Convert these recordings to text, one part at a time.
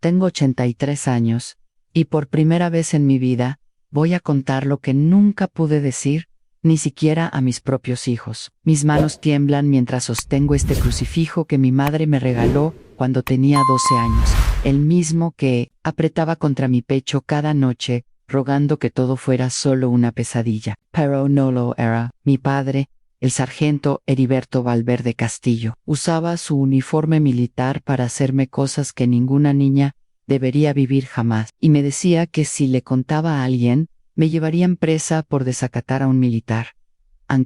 Tengo 83 años, y por primera vez en mi vida, voy a contar lo que nunca pude decir, ni siquiera a mis propios hijos. Mis manos tiemblan mientras sostengo este crucifijo que mi madre me regaló cuando tenía 12 años, el mismo que apretaba contra mi pecho cada noche, rogando que todo fuera solo una pesadilla. Pero no lo era. Mi padre, el sargento Heriberto Valverde Castillo, usaba su uniforme militar para hacerme cosas que ninguna niña debería vivir jamás, y me decía que si le contaba a alguien, me llevarían presa por desacatar a un militar.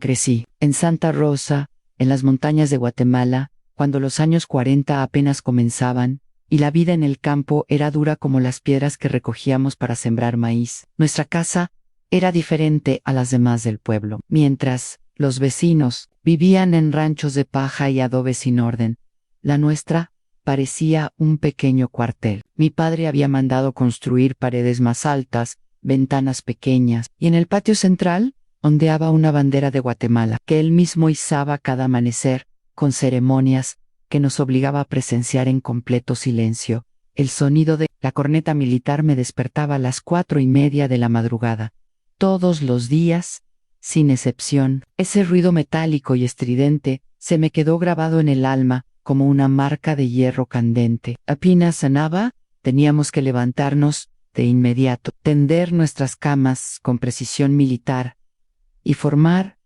Crecí en Santa Rosa, en las montañas de Guatemala, cuando los años 40 apenas comenzaban, y la vida en el campo era dura como las piedras que recogíamos para sembrar maíz. Nuestra casa era diferente a las demás del pueblo. Mientras los vecinos vivían en ranchos de paja y adobe sin orden, la nuestra parecía un pequeño cuartel. Mi padre había mandado construir paredes más altas, ventanas pequeñas, y en el patio central ondeaba una bandera de Guatemala, que él mismo izaba cada amanecer, con ceremonias que nos obligaba a presenciar en completo silencio. El sonido de la corneta militar me despertaba a las 4:30 de la madrugada. Todos los días, sin excepción, ese ruido metálico y estridente se me quedó grabado en el alma como una marca de hierro candente. Apenas cenaba, teníamos que levantarnos de inmediato, tender nuestras camas con precisión militar y formar,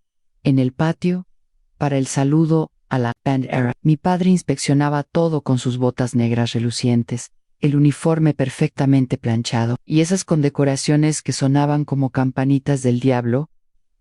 en el patio, para el saludo a la bandera. Mi padre inspeccionaba todo con sus botas negras relucientes, el uniforme perfectamente planchado, y esas condecoraciones que sonaban como campanitas del diablo.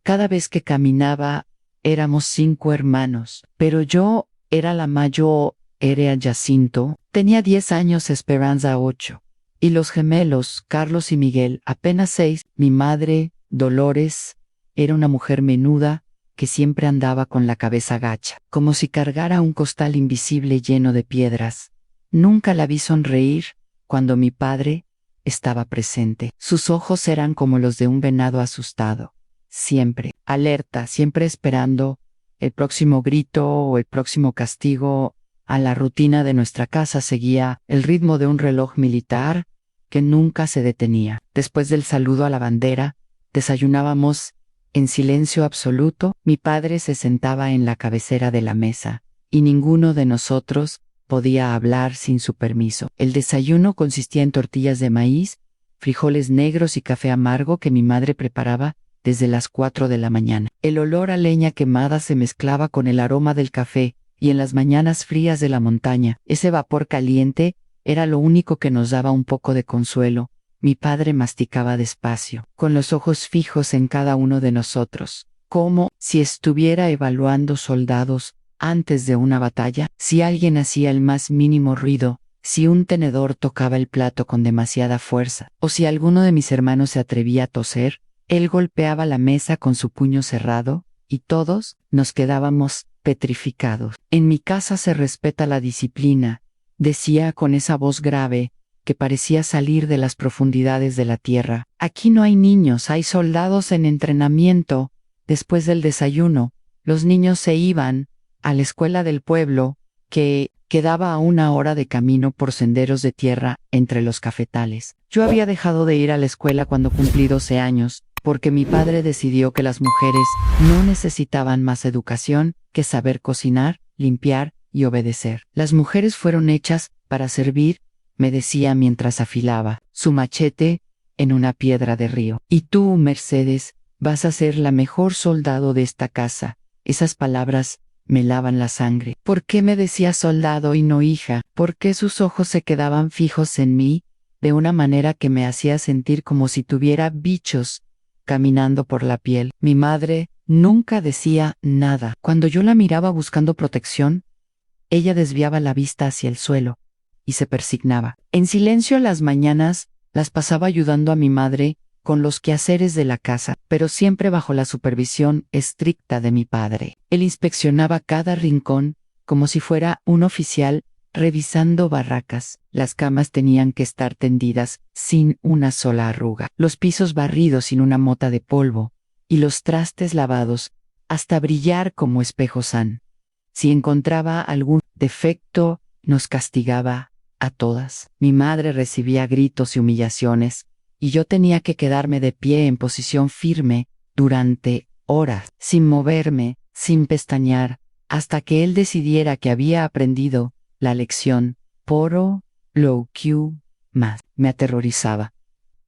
Cada vez que caminaba, éramos 5 hermanos, pero yo era la mayor. Era Jacinto, tenía 10 años, Esperanza 8, y los gemelos, Carlos y Miguel, apenas 6. Mi madre, Dolores, era una mujer menuda, que siempre andaba con la cabeza gacha, como si cargara un costal invisible lleno de piedras. Nunca la vi sonreír cuando mi padre estaba presente. Sus ojos eran como los de un venado asustado, siempre alerta, siempre esperando el próximo grito o el próximo castigo. A la rutina de nuestra casa seguía el ritmo de un reloj militar que nunca se detenía. Después del saludo a la bandera, desayunábamos en silencio absoluto. Mi padre se sentaba en la cabecera de la mesa, y ninguno de nosotros podía hablar sin su permiso. El desayuno consistía en tortillas de maíz, frijoles negros y café amargo que mi madre preparaba desde las 4 de la mañana. El olor a leña quemada se mezclaba con el aroma del café, y en las mañanas frías de la montaña, ese vapor caliente era lo único que nos daba un poco de consuelo. Mi padre masticaba despacio, con los ojos fijos en cada uno de nosotros, como si estuviera evaluando soldados antes de una batalla. Si alguien hacía el más mínimo ruido, si un tenedor tocaba el plato con demasiada fuerza, o si alguno de mis hermanos se atrevía a toser, él golpeaba la mesa con su puño cerrado, y todos nos quedábamos petrificados. En mi casa se respeta la disciplina, decía con esa voz grave que parecía salir de las profundidades de la tierra. Aquí no hay niños, hay soldados en entrenamiento. Después del desayuno, los niños se iban a la escuela del pueblo, que quedaba a 1 hora de camino por senderos de tierra entre los cafetales. Yo había dejado de ir a la escuela cuando cumplí 12 años, porque mi padre decidió que las mujeres no necesitaban más educación que saber cocinar, limpiar y obedecer. Las mujeres fueron hechas para servir, me decía mientras afilaba su machete en una piedra de río. Y tú, Mercedes, vas a ser la mejor soldado de esta casa. Esas palabras me helaban la sangre. ¿Por qué me decía soldado y no hija? ¿Por qué sus ojos se quedaban fijos en mí, de una manera que me hacía sentir como si tuviera bichos caminando por la piel? Mi madre nunca decía nada. Cuando yo la miraba buscando protección, ella desviaba la vista hacia el suelo y se persignaba. En silencio las mañanas las pasaba ayudando a mi madre con los quehaceres de la casa, pero siempre bajo la supervisión estricta de mi padre. Él inspeccionaba cada rincón como si fuera un oficial revisando barracas. Las camas tenían que estar tendidas sin una sola arruga, los pisos barridos sin una mota de polvo, y los trastes lavados hasta brillar como espejos. Si encontraba algún defecto, nos castigaba a todas. Mi madre recibía gritos y humillaciones, y yo tenía que quedarme de pie en posición firme durante horas, sin moverme, sin pestañear, hasta que él decidiera que había aprendido la lección. Poro, lo que más me aterrorizaba.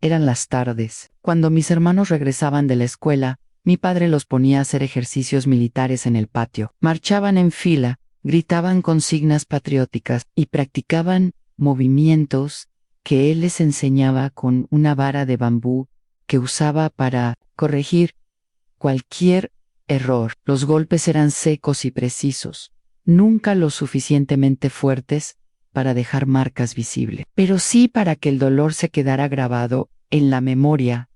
Eran las tardes. Cuando mis hermanos regresaban de la escuela, mi padre los ponía a hacer ejercicios militares en el patio. Marchaban en fila, gritaban consignas patrióticas y practicaban movimientos que él les enseñaba con una vara de bambú que usaba para corregir cualquier error. Los golpes eran secos y precisos, nunca lo suficientemente fuertes para dejar marcas visibles, pero sí para que el dolor se quedara grabado en la memoria.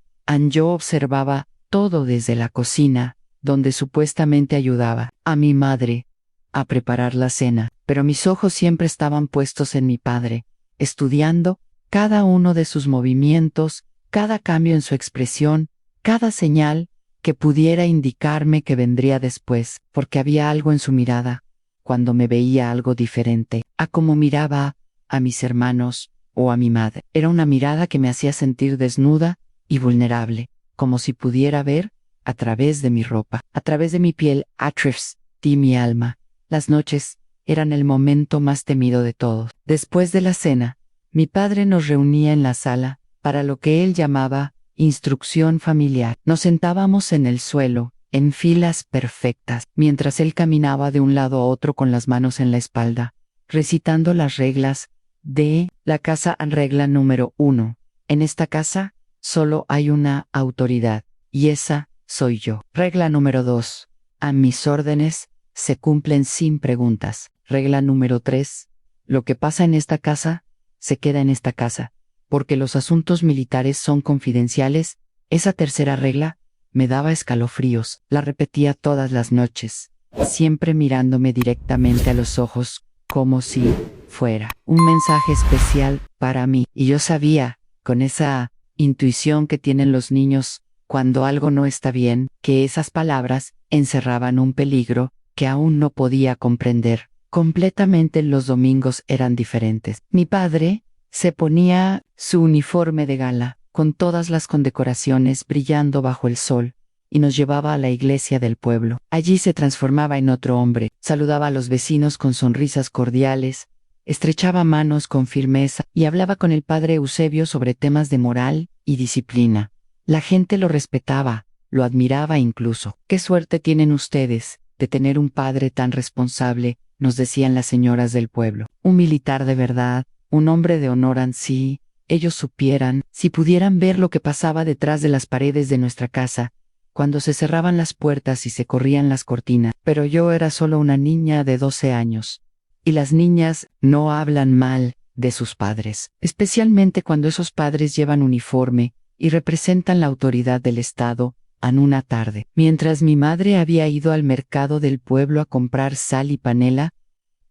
Yo observaba todo desde la cocina, donde supuestamente ayudaba a mi madre a preparar la cena, pero mis ojos siempre estaban puestos en mi padre, estudiando cada uno de sus movimientos, cada cambio en su expresión, cada señal que pudiera indicarme que vendría después, porque había algo en su mirada, cuando me veía algo diferente a como miraba a mis hermanos o a mi madre. Era una mirada que me hacía sentir desnuda y vulnerable, como si pudiera ver a través de mi ropa, a través de mi piel, a través de mi alma. Las noches eran el momento más temido de todos. Después de la cena, mi padre nos reunía en la sala para lo que él llamaba instrucción familiar. Nos sentábamos en el suelo, en filas perfectas, mientras él caminaba de un lado a otro con las manos en la espalda, recitando las reglas de la casa. Regla número 1. En esta casa solo hay una autoridad, y esa soy yo. Regla número 2. A mis órdenes se cumplen sin preguntas. Regla número 3. Lo que pasa en esta casa, se queda en esta casa, porque los asuntos militares son confidenciales. Esa tercera regla me daba escalofríos. La repetía todas las noches, siempre mirándome directamente a los ojos, como si fuera un mensaje especial para mí. Y yo sabía, con esa intuición que tienen los niños cuando algo no está bien, que esas palabras encerraban un peligro que aún no podía comprender. Completamente. Los domingos eran diferentes. Mi padre se ponía su uniforme de gala, con todas las condecoraciones brillando bajo el sol, y nos llevaba a la iglesia del pueblo. Allí se transformaba en otro hombre, saludaba a los vecinos con sonrisas cordiales, estrechaba manos con firmeza y hablaba con el padre Eusebio sobre temas de moral y disciplina. La gente lo respetaba, lo admiraba incluso. «Qué suerte tienen ustedes de tener un padre tan responsable», nos decían las señoras del pueblo. «Un militar de verdad, un hombre de honor». Si ellos supieran, si pudieran ver lo que pasaba detrás de las paredes de nuestra casa, cuando se cerraban las puertas y se corrían las cortinas. Pero yo era solo una niña de 12 años. Y las niñas no hablan mal de sus padres, especialmente cuando esos padres llevan uniforme y representan la autoridad del Estado. En una tarde, mientras mi madre había ido al mercado del pueblo a comprar sal y panela,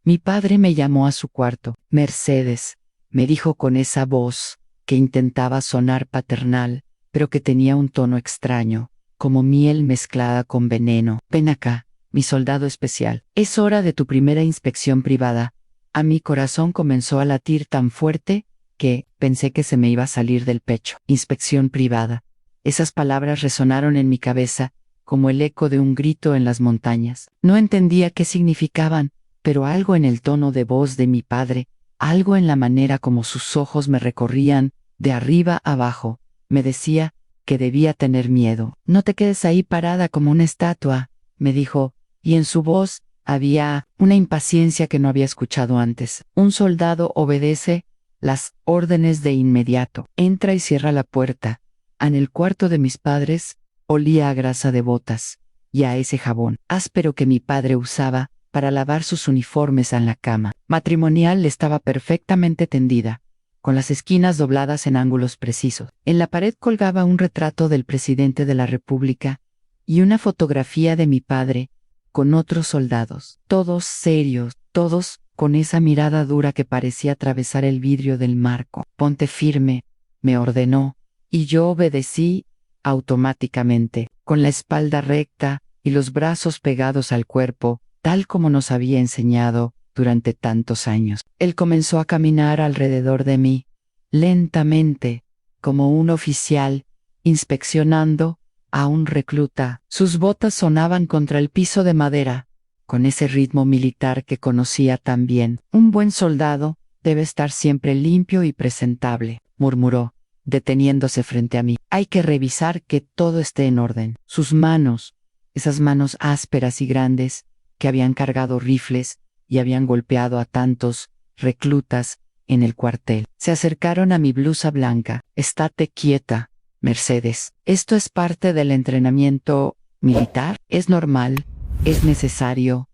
mi padre me llamó a su cuarto. «Mercedes», me dijo con esa voz que intentaba sonar paternal, pero que tenía un tono extraño, como miel mezclada con veneno. «Ven acá, mi soldado especial. Es hora de tu primera inspección privada». A mi corazón comenzó a latir tan fuerte que pensé que se me iba a salir del pecho. Inspección privada. Esas palabras resonaron en mi cabeza como el eco de un grito en las montañas. No entendía qué significaban, pero algo en el tono de voz de mi padre, algo en la manera como sus ojos me recorrían de arriba abajo, me decía que debía tener miedo. «No te quedes ahí parada como una estatua», me dijo, y en su voz había una impaciencia que no había escuchado antes. «Un soldado obedece las órdenes de inmediato. Entra y cierra la puerta». En el cuarto de mis padres olía a grasa de botas y a ese jabón áspero que mi padre usaba para lavar sus uniformes en la cama matrimonial. Estaba perfectamente tendida, con las esquinas dobladas en ángulos precisos. En la pared colgaba un retrato del presidente de la República y una fotografía de mi padre con otros soldados, todos serios, todos con esa mirada dura que parecía atravesar el vidrio del marco. «Ponte firme», me ordenó, y yo obedecí automáticamente, con la espalda recta y los brazos pegados al cuerpo, tal como nos había enseñado durante tantos años. Él comenzó a caminar alrededor de mí, lentamente, como un oficial, inspeccionando a un recluta. Sus botas sonaban contra el piso de madera, con ese ritmo militar que conocía tan bien. Un buen soldado debe estar siempre limpio y presentable, murmuró, deteniéndose frente a mí. Hay que revisar que todo esté en orden. Sus manos, esas manos ásperas y grandes, que habían cargado rifles y habían golpeado a tantos reclutas en el cuartel, se acercaron a mi blusa blanca. Estate quieta, Mercedes. Esto es parte del entrenamiento militar. Es normal, es necesario,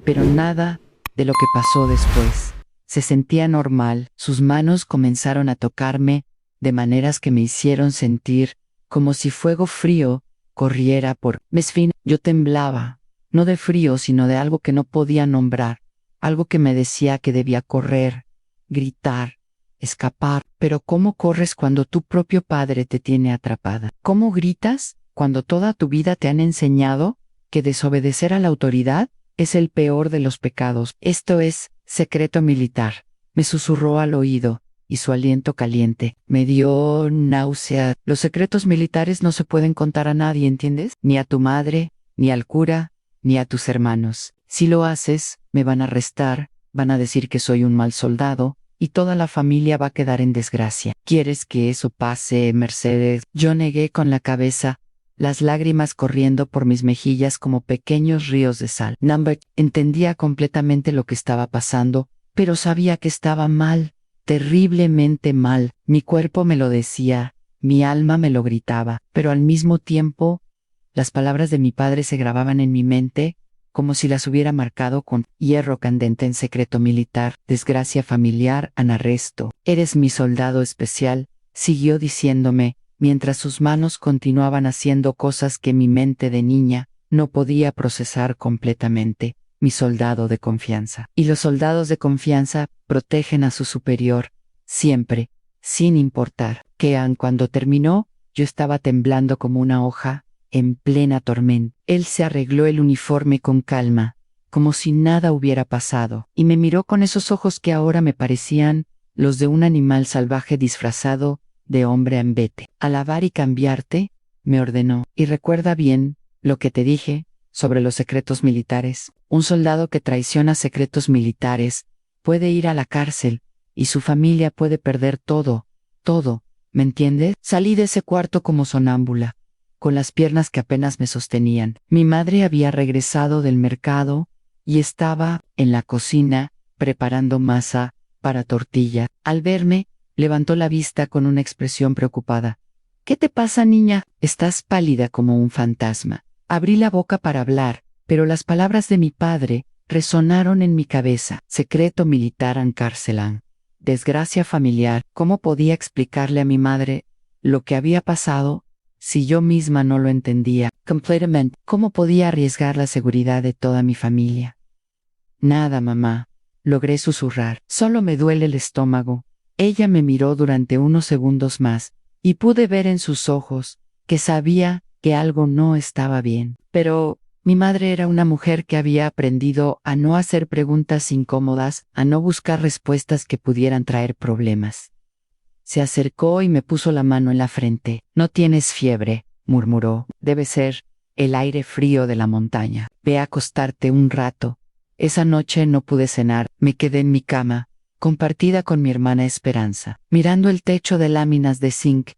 pero nada de lo que pasó después. Se sentía normal. Sus manos comenzaron a tocarme de maneras que me hicieron sentir como si fuego frío corriera por mi espina. Yo temblaba, no de frío, sino de algo que no podía nombrar, algo que me decía que debía correr, gritar, escapar. Pero ¿cómo corres cuando tu propio padre te tiene atrapada? ¿Cómo gritas cuando toda tu vida te han enseñado que desobedecer a la autoridad es el peor de los pecados? Esto es secreto militar, me susurró al oído, y su aliento caliente me dio náusea. Los secretos militares no se pueden contar a nadie, ¿entiendes? Ni a tu madre, ni al cura, ni a tus hermanos. Si lo haces, me van a arrestar, van a decir que soy un mal soldado, y toda la familia va a quedar en desgracia. ¿Quieres que eso pase, Mercedes? Yo negué con la cabeza, las lágrimas corriendo por mis mejillas como pequeños ríos de sal. Number entendía completamente lo que estaba pasando, pero sabía que estaba mal, terriblemente mal. Mi cuerpo me lo decía, mi alma me lo gritaba, pero al mismo tiempo, las palabras de mi padre se grababan en mi mente, como si las hubiera marcado con hierro candente en secreto militar. Desgracia familiar, arresto. Eres mi soldado especial, siguió diciéndome, mientras sus manos continuaban haciendo cosas que mi mente de niña no podía procesar completamente. Mi soldado de confianza. Y los soldados de confianza protegen a su superior, siempre, sin importar. Cuando terminó, yo estaba temblando como una hoja, en plena tormenta. Él se arregló el uniforme con calma, como si nada hubiera pasado, y me miró con esos ojos que ahora me parecían los de un animal salvaje disfrazado de hombre en vete. Al lavar y cambiarte, me ordenó, y recuerda bien lo que te dije sobre los secretos militares. Un soldado que traiciona secretos militares puede ir a la cárcel, y su familia puede perder todo, ¿me entiendes? Salí de ese cuarto como sonámbula, con las piernas que apenas me sostenían. Mi madre había regresado del mercado, y estaba en la cocina, preparando masa para tortilla. Al verme, levantó la vista con una expresión preocupada. ¿Qué te pasa, niña? Estás pálida como un fantasma. Abrí la boca para hablar, pero las palabras de mi padre resonaron en mi cabeza. Secreto militar encarcelán. Desgracia familiar. ¿Cómo podía explicarle a mi madre lo que había pasado si yo misma no lo entendía completamente? ¿Cómo podía arriesgar la seguridad de toda mi familia? Nada, mamá, logré susurrar. Solo me duele el estómago. Ella me miró durante unos segundos más, y pude ver en sus ojos que sabía que algo no estaba bien. Pero mi madre era una mujer que había aprendido a no hacer preguntas incómodas, a no buscar respuestas que pudieran traer problemas. Se acercó y me puso la mano en la frente. No tienes fiebre, murmuró. Debe ser el aire frío de la montaña. Ve a acostarte un rato. Esa noche no pude cenar. Me quedé en mi cama, compartida con mi hermana Esperanza, mirando el techo de láminas de zinc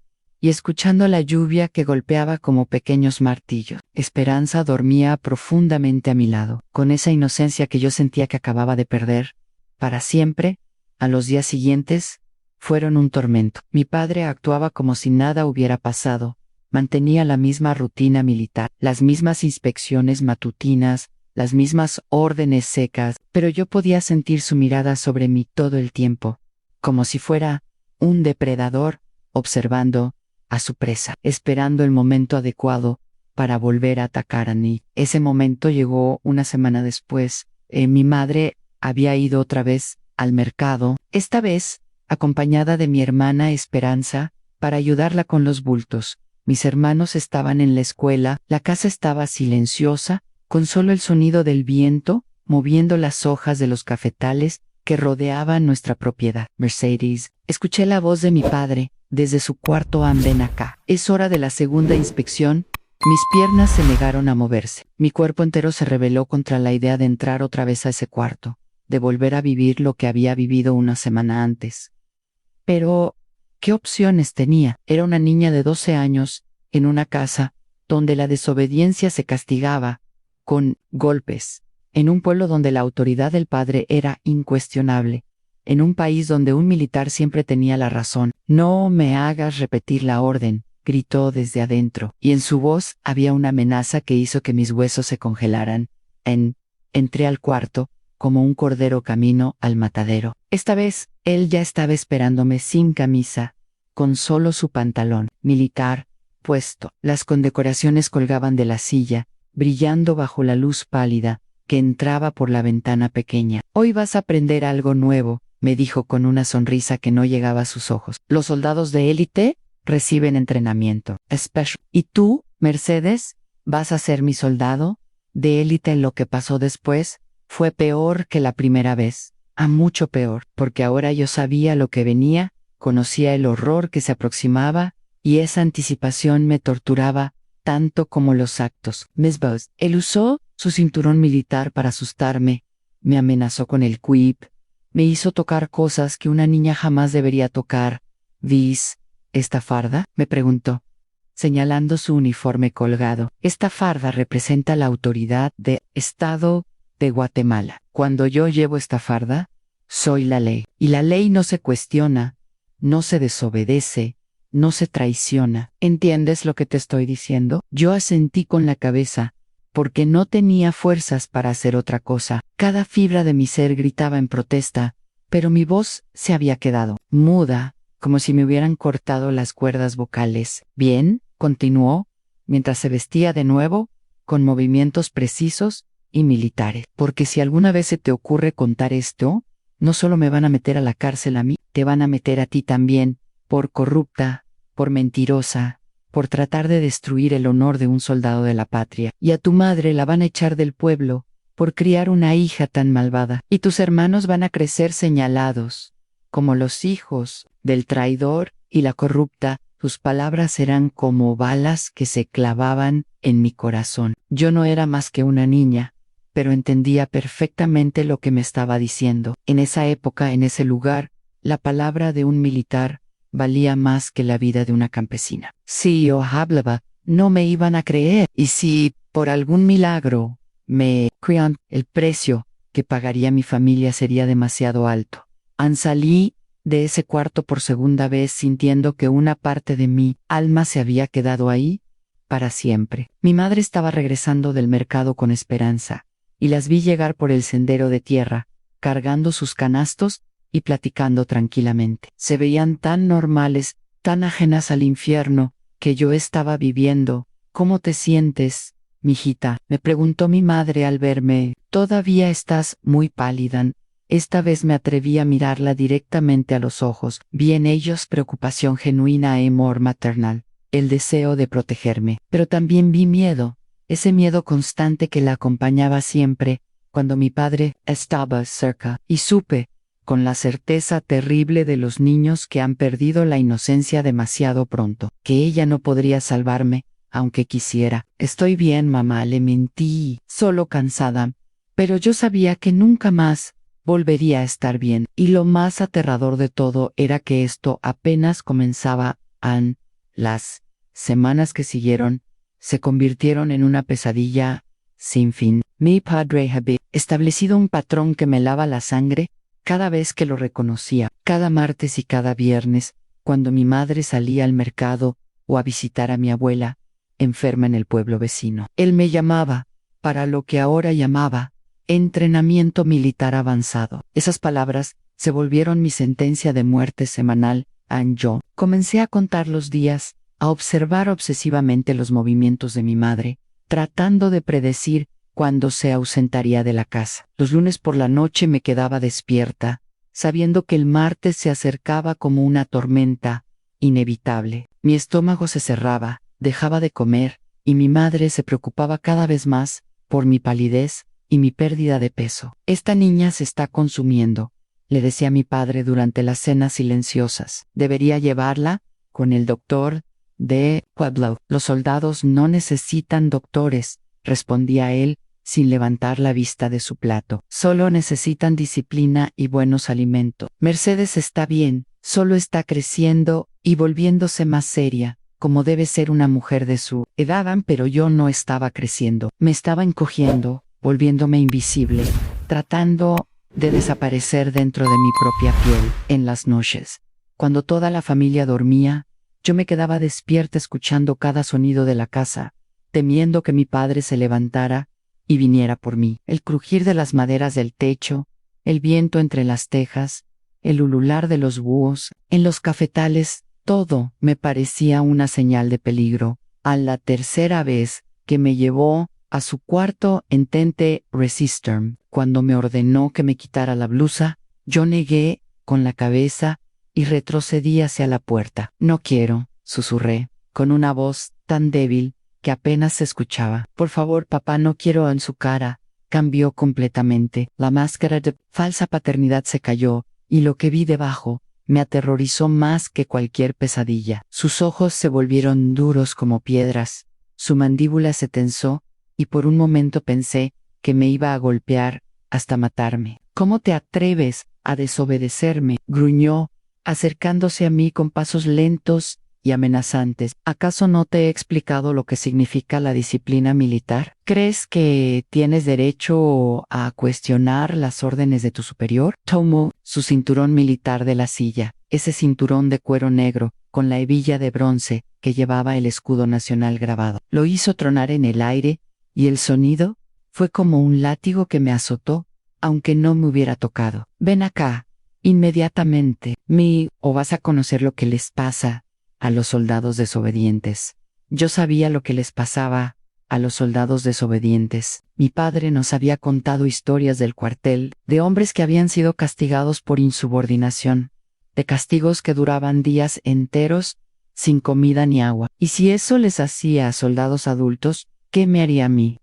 y escuchando la lluvia que golpeaba como pequeños martillos. Esperanza dormía profundamente a mi lado, con esa inocencia que yo sentía que acababa de perder para siempre. A los días siguientes fueron un tormento. Mi padre actuaba como si nada hubiera pasado, mantenía la misma rutina militar, las mismas inspecciones matutinas, las mismas órdenes secas, pero yo podía sentir su mirada sobre mí todo el tiempo, como si fuera un depredador observando a su presa, esperando el momento adecuado para volver a atacar a mí. Ese momento llegó una semana después. Mi madre había ido otra vez al mercado, esta vez acompañada de mi hermana Esperanza, para ayudarla con los bultos. Mis hermanos estaban en la escuela, la casa estaba silenciosa, con solo el sonido del viento moviendo las hojas de los cafetales que rodeaban nuestra propiedad. Mercedes, escuché la voz de mi padre desde su cuarto. Ven acá. Es hora de la segunda inspección. Mis piernas se negaron a moverse. Mi cuerpo entero se rebeló contra la idea de entrar otra vez a ese cuarto, de volver a vivir lo que había vivido una semana antes. Pero, ¿qué opciones tenía? Era una niña de 12 años, en una casa donde la desobediencia se castigaba con golpes, en un pueblo donde la autoridad del padre era incuestionable, en un país donde un militar siempre tenía la razón. No me hagas repetir la orden, gritó desde adentro, y en su voz había una amenaza que hizo que mis huesos se congelaran. Entré al cuarto, como un cordero camino al matadero. Esta vez, él ya estaba esperándome sin camisa, con solo su pantalón militar puesto. Las condecoraciones colgaban de la silla, brillando bajo la luz pálida que entraba por la ventana pequeña. Hoy vas a aprender algo nuevo, me dijo con una sonrisa que no llegaba a sus ojos. Los soldados de élite reciben entrenamiento especial. ¿Y tú, Mercedes, vas a ser mi soldado de élite? Lo que pasó después fue peor que la primera vez, mucho peor, porque ahora yo sabía lo que venía, conocía el horror que se aproximaba, y esa anticipación me torturaba tanto como los actos. Miss Buzz, él usó su cinturón militar para asustarme, me amenazó con el quip, me hizo tocar cosas que una niña jamás debería tocar. ¿Vis esta farda?, me preguntó, señalando su uniforme colgado. Esta farda representa la autoridad de Estado de Guatemala. Cuando yo llevo esta farda, soy la ley. Y la ley no se cuestiona, no se desobedece, no se traiciona. ¿Entiendes lo que te estoy diciendo? Yo asentí con la cabeza, porque no tenía fuerzas para hacer otra cosa. Cada fibra de mi ser gritaba en protesta, pero mi voz se había quedado muda, como si me hubieran cortado las cuerdas vocales. Bien, continuó, mientras se vestía de nuevo, con movimientos precisos y militares. Porque si alguna vez se te ocurre contar esto, no solo me van a meter a la cárcel a mí, te van a meter a ti también, por corrupta, por mentirosa, por tratar de destruir el honor de un soldado de la patria. Y a tu madre la van a echar del pueblo, por criar una hija tan malvada. Y tus hermanos van a crecer señalados, como los hijos del traidor y la corrupta. Tus palabras serán como balas que se clavaban en mi corazón. Yo no era más que una niña, pero entendía perfectamente lo que me estaba diciendo. En esa época, en ese lugar, la palabra de un militar valía más que la vida de una campesina. Si yo hablaba, no me iban a creer, y si, por algún milagro, me creían, el precio que pagaría mi familia sería demasiado alto. Salí de ese cuarto por segunda vez sintiendo que una parte de mi alma se había quedado ahí para siempre. Mi madre estaba regresando del mercado con esperanza, y las vi llegar por el sendero de tierra, cargando sus canastos y platicando tranquilamente. Se veían tan normales, tan ajenas al infierno que yo estaba viviendo. ¿Cómo te sientes, mijita?, me preguntó mi madre al verme. Todavía estás muy pálida. Esta vez me atreví a mirarla directamente a los ojos. Vi en ellos preocupación genuina e amor maternal, el deseo de protegerme. Pero también vi miedo, ese miedo constante que la acompañaba siempre cuando mi padre estaba cerca. Y supe, con la certeza terrible de los niños que han perdido la inocencia demasiado pronto, que ella no podría salvarme, aunque quisiera. Estoy bien, mamá, le mentí, solo cansada. Pero yo sabía que nunca más volvería a estar bien, y lo más aterrador de todo era que esto apenas comenzaba. Las semanas que siguieron se convirtieron en una pesadilla sin fin. Mi padre había establecido un patrón que me lava la sangre cada vez que lo reconocía, cada martes y cada viernes, cuando mi madre salía al mercado o a visitar a mi abuela, enferma en el pueblo vecino. Él me llamaba, para lo que ahora llamaba entrenamiento militar avanzado. Esas palabras se volvieron mi sentencia de muerte semanal. Yo comencé a contar los días, a observar obsesivamente los movimientos de mi madre, tratando de predecir cuándo se ausentaría de la casa. Los lunes por la noche me quedaba despierta, sabiendo que el martes se acercaba como una tormenta inevitable. Mi estómago se cerraba, dejaba de comer, y mi madre se preocupaba cada vez más por mi palidez y mi pérdida de peso. Esta niña se está consumiendo, le decía mi padre durante las cenas silenciosas. Debería llevarla con el doctor de Pueblo. Los soldados no necesitan doctores, respondía él, sin levantar la vista de su plato. Solo necesitan disciplina y buenos alimentos. Mercedes está bien, solo está creciendo y volviéndose más seria, como debe ser una mujer de su edad, pero yo no estaba creciendo. Me estaba encogiendo, volviéndome invisible, tratando de desaparecer dentro de mi propia piel. En las noches, cuando toda la familia dormía, yo me quedaba despierta escuchando cada sonido de la casa, temiendo que mi padre se levantara y viniera por mí. El crujir de las maderas del techo, el viento entre las tejas, el ulular de los búhos, en los cafetales, todo me parecía una señal de peligro. A la tercera vez que me llevó a su cuarto en Tente Resistorm, cuando me ordenó que me quitara la blusa, yo negué con la cabeza y retrocedí hacia la puerta. No quiero, susurré, con una voz tan débil que apenas se escuchaba. Por favor, papá, no quiero. En su cara cambió completamente. La máscara de falsa paternidad se cayó, y lo que vi debajo me aterrorizó más que cualquier pesadilla. Sus ojos se volvieron duros como piedras, su mandíbula se tensó, y por un momento pensé que me iba a golpear hasta matarme. ¿Cómo te atreves a desobedecerme?, gruñó, acercándose a mí con pasos lentos y amenazantes. ¿Acaso no te he explicado lo que significa la disciplina militar? ¿Crees que tienes derecho a cuestionar las órdenes de tu superior? Tomó su cinturón militar de la silla, ese cinturón de cuero negro, con la hebilla de bronce que llevaba el escudo nacional grabado. Lo hizo tronar en el aire, y el sonido fue como un látigo que me azotó, aunque no me hubiera tocado. Ven acá, inmediatamente, o vas a conocer lo que les pasa a los soldados desobedientes. Yo sabía lo que les pasaba a los soldados desobedientes. Mi padre nos había contado historias del cuartel, de hombres que habían sido castigados por insubordinación, de castigos que duraban días enteros, sin comida ni agua. Y si eso les hacía a soldados adultos, ¿qué me haría a mí?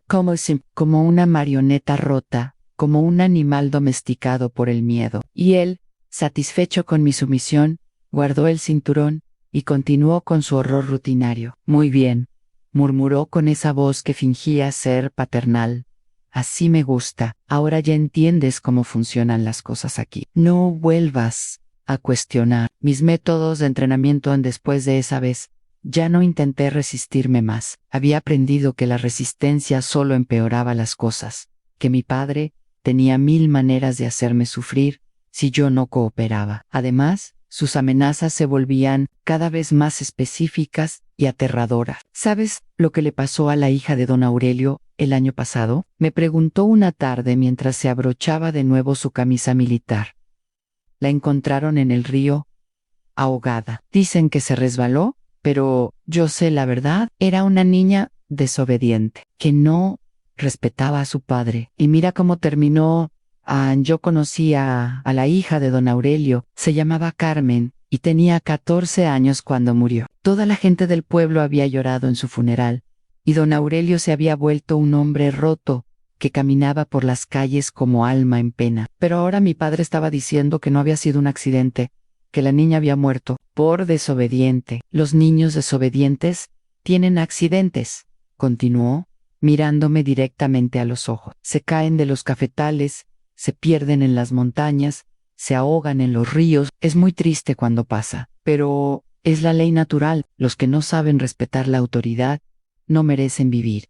Como una marioneta rota, como un animal domesticado por el miedo. Y él, satisfecho con mi sumisión, guardó el cinturón y continuó con su horror rutinario. Muy bien, murmuró con esa voz que fingía ser paternal. Así me gusta. Ahora ya entiendes cómo funcionan las cosas aquí. No vuelvas a cuestionar mis métodos de entrenamiento. Después de esa vez, ya no intenté resistirme más. Había aprendido que la resistencia solo empeoraba las cosas, que mi padre tenía 1000 maneras de hacerme sufrir si yo no cooperaba. Además, sus amenazas se volvían cada vez más específicas y aterradoras. ¿Sabes lo que le pasó a la hija de don Aurelio el año pasado?, me preguntó una tarde mientras se abrochaba de nuevo su camisa militar. La encontraron en el río, ahogada. Dicen que se resbaló, pero yo sé la verdad. Era una niña desobediente, que no respetaba a su padre. Y mira cómo terminó. Yo conocí a la hija de don Aurelio, se llamaba Carmen, y tenía 14 años cuando murió. Toda la gente del pueblo había llorado en su funeral, y don Aurelio se había vuelto un hombre roto, que caminaba por las calles como alma en pena. Pero ahora mi padre estaba diciendo que no había sido un accidente, que la niña había muerto por desobediente. Los niños desobedientes tienen accidentes, continuó, mirándome directamente a los ojos. Se caen de los cafetales, se pierden en las montañas, se ahogan en los ríos. Es muy triste cuando pasa, pero es la ley natural. Los que no saben respetar la autoridad no merecen vivir.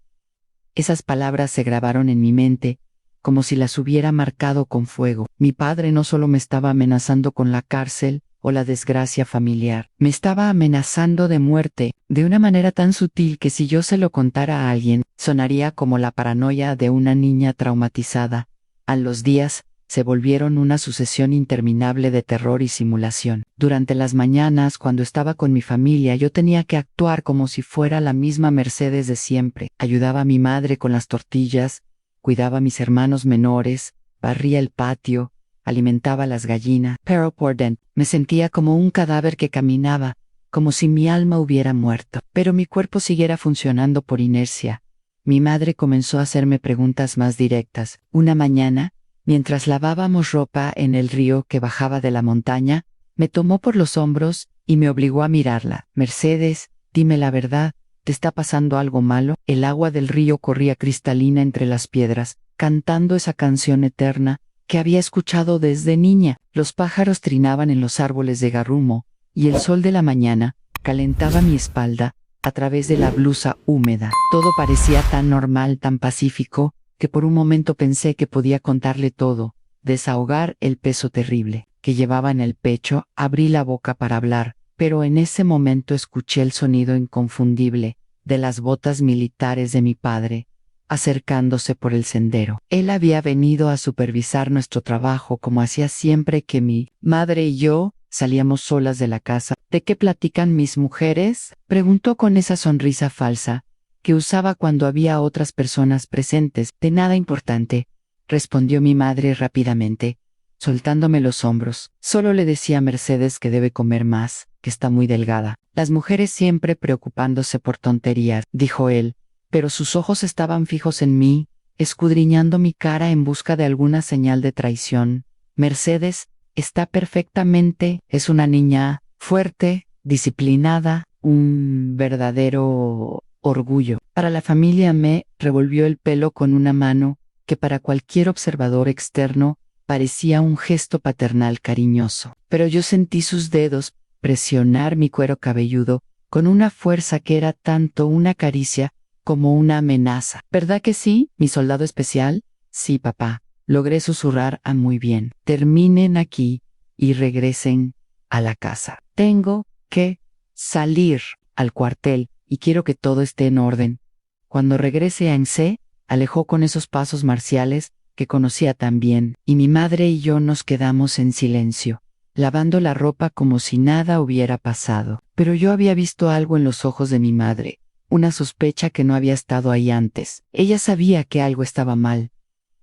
Esas palabras se grabaron en mi mente, como si las hubiera marcado con fuego. Mi padre no solo me estaba amenazando con la cárcel o la desgracia familiar, me estaba amenazando de muerte, de una manera tan sutil que si yo se lo contara a alguien, sonaría como la paranoia de una niña traumatizada. A los días se volvieron una sucesión interminable de terror y simulación. Durante las mañanas, cuando estaba con mi familia, yo tenía que actuar como si fuera la misma Mercedes de siempre. Ayudaba a mi madre con las tortillas, cuidaba a mis hermanos menores, barría el patio, alimentaba a las gallinas. Pero por dentro me sentía como un cadáver que caminaba, como si mi alma hubiera muerto. Pero mi cuerpo siguiera funcionando por inercia. mi madre comenzó a hacerme preguntas más directas. Una mañana, mientras lavábamos ropa en el río que bajaba de la montaña, me tomó por los hombros y me obligó a mirarla. Mercedes, dime la verdad, ¿te está pasando algo malo? El agua del río corría cristalina entre las piedras, cantando esa canción eterna que había escuchado desde niña. Los pájaros trinaban en los árboles de garrumo, y el sol de la mañana calentaba mi espalda a través de la blusa húmeda. Todo parecía tan normal, tan pacífico, que por un momento pensé que podía contarle todo, desahogar el peso terrible que llevaba en el pecho. Abrí la boca para hablar, pero en ese momento escuché el sonido inconfundible de las botas militares de mi padre, acercándose por el sendero. Él había venido a supervisar nuestro trabajo como hacía siempre que mi madre y yo salíamos solas de la casa. ¿De qué platican mis mujeres?, preguntó con esa sonrisa falsa que usaba cuando había otras personas presentes. De nada importante, respondió mi madre rápidamente, soltándome los hombros. Solo le decía a Mercedes que debe comer más, que está muy delgada. Las mujeres siempre preocupándose por tonterías, dijo él, pero sus ojos estaban fijos en mí, escudriñando mi cara en busca de alguna señal de traición. Mercedes está perfectamente, es una niña fuerte, disciplinada, un verdadero orgullo. Para la familia. Me revolvió el pelo con una mano que para cualquier observador externo parecía un gesto paternal cariñoso. Pero yo sentí sus dedos presionar mi cuero cabelludo con una fuerza que era tanto una caricia como una amenaza. ¿Verdad que sí, mi soldado especial? Sí, papá, logré susurrar muy bien. Terminen aquí y regresen a la casa. Tengo que salir al cuartel y quiero que todo esté en orden. Cuando regrese a Ence, alejó con esos pasos marciales que conocía tan bien, y mi madre y yo nos quedamos en silencio, lavando la ropa como si nada hubiera pasado. Pero yo había visto algo en los ojos de mi madre, una sospecha que no había estado ahí antes. Ella sabía que algo estaba mal,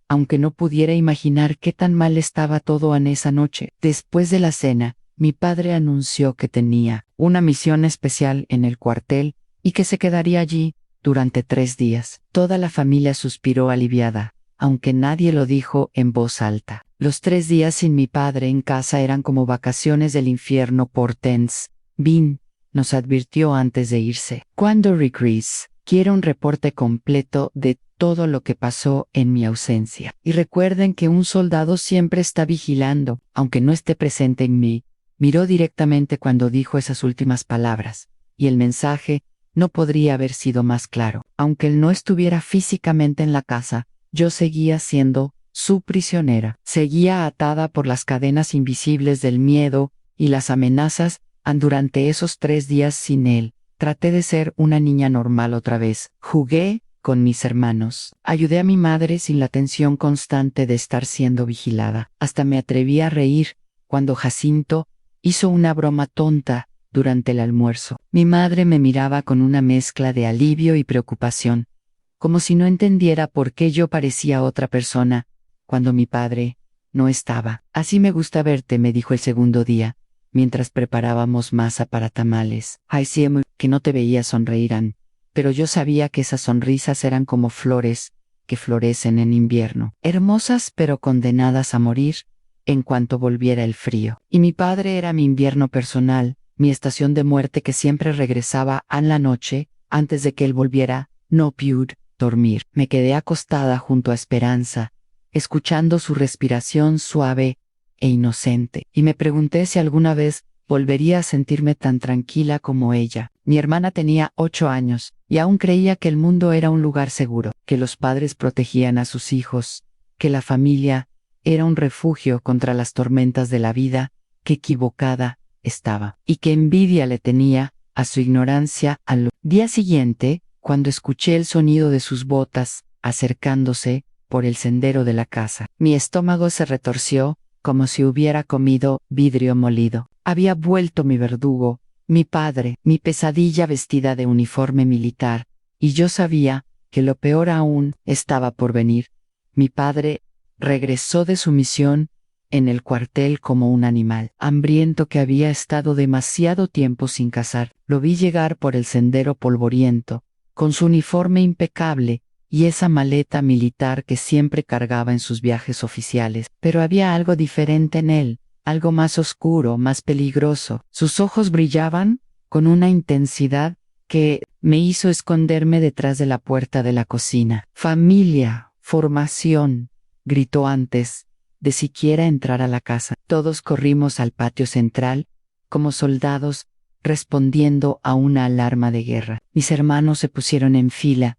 aunque no pudiera imaginar qué tan mal estaba todo en esa noche. Después de la cena, mi padre anunció que tenía una misión especial en el cuartel y que se quedaría allí durante 3 días. Toda la familia suspiró aliviada, aunque nadie lo dijo en voz alta. Los 3 días sin mi padre en casa eran como vacaciones del infierno por Tens. Bean nos advirtió antes de irse. Cuando regrese, quiero un reporte completo de todo lo que pasó en mi ausencia. Y recuerden que un soldado siempre está vigilando, aunque no esté presente en mí. Miró directamente cuando dijo esas últimas palabras, y el mensaje no podría haber sido más claro. Aunque él no estuviera físicamente en la casa, yo seguía siendo su prisionera. Seguía atada por las cadenas invisibles del miedo y las amenazas. Durante esos 3 días sin él, traté de ser una niña normal otra vez. Jugué con mis hermanos. Ayudé a mi madre sin la tensión constante de estar siendo vigilada. Hasta me atreví a reír cuando Jacinto hizo una broma tonta durante el almuerzo. Mi madre me miraba con una mezcla de alivio y preocupación, como si no entendiera por qué yo parecía otra persona cuando mi padre no estaba. Así me gusta verte, me dijo el segundo día, mientras preparábamos masa para tamales. Ay, sí, que no te veía sonreír, pero yo sabía que esas sonrisas eran como flores que florecen en invierno, hermosas pero condenadas a morir en cuanto volviera el frío. Y mi padre era mi invierno personal, mi estación de muerte que siempre regresaba a la noche antes de que él volviera. No pude dormir. Me quedé acostada junto a Esperanza, escuchando su respiración suave e inocente, y me pregunté si alguna vez volvería a sentirme tan tranquila como ella. Mi hermana tenía 8 años, y aún creía que el mundo era un lugar seguro, que los padres protegían a sus hijos, que la familia era un refugio contra las tormentas de la vida. Qué equivocada estaba, y qué envidia le tenía a su ignorancia. Al día siguiente, cuando escuché el sonido de sus botas acercándose por el sendero de la casa, mi estómago se retorció como si hubiera comido vidrio molido. Había vuelto mi verdugo, mi padre, mi pesadilla vestida de uniforme militar, y yo sabía que lo peor aún estaba por venir. Mi padre regresó de su misión en el cuartel como un animal hambriento que había estado demasiado tiempo sin cazar. Lo vi llegar por el sendero polvoriento, con su uniforme impecable y esa maleta militar que siempre cargaba en sus viajes oficiales. Pero había algo diferente en él, algo más oscuro, más peligroso. Sus ojos brillaban con una intensidad que me hizo esconderme detrás de la puerta de la cocina. Familia, formación, gritó antes de siquiera entrar a la casa. Todos corrimos al patio central, como soldados, respondiendo a una alarma de guerra. Mis hermanos se pusieron en fila.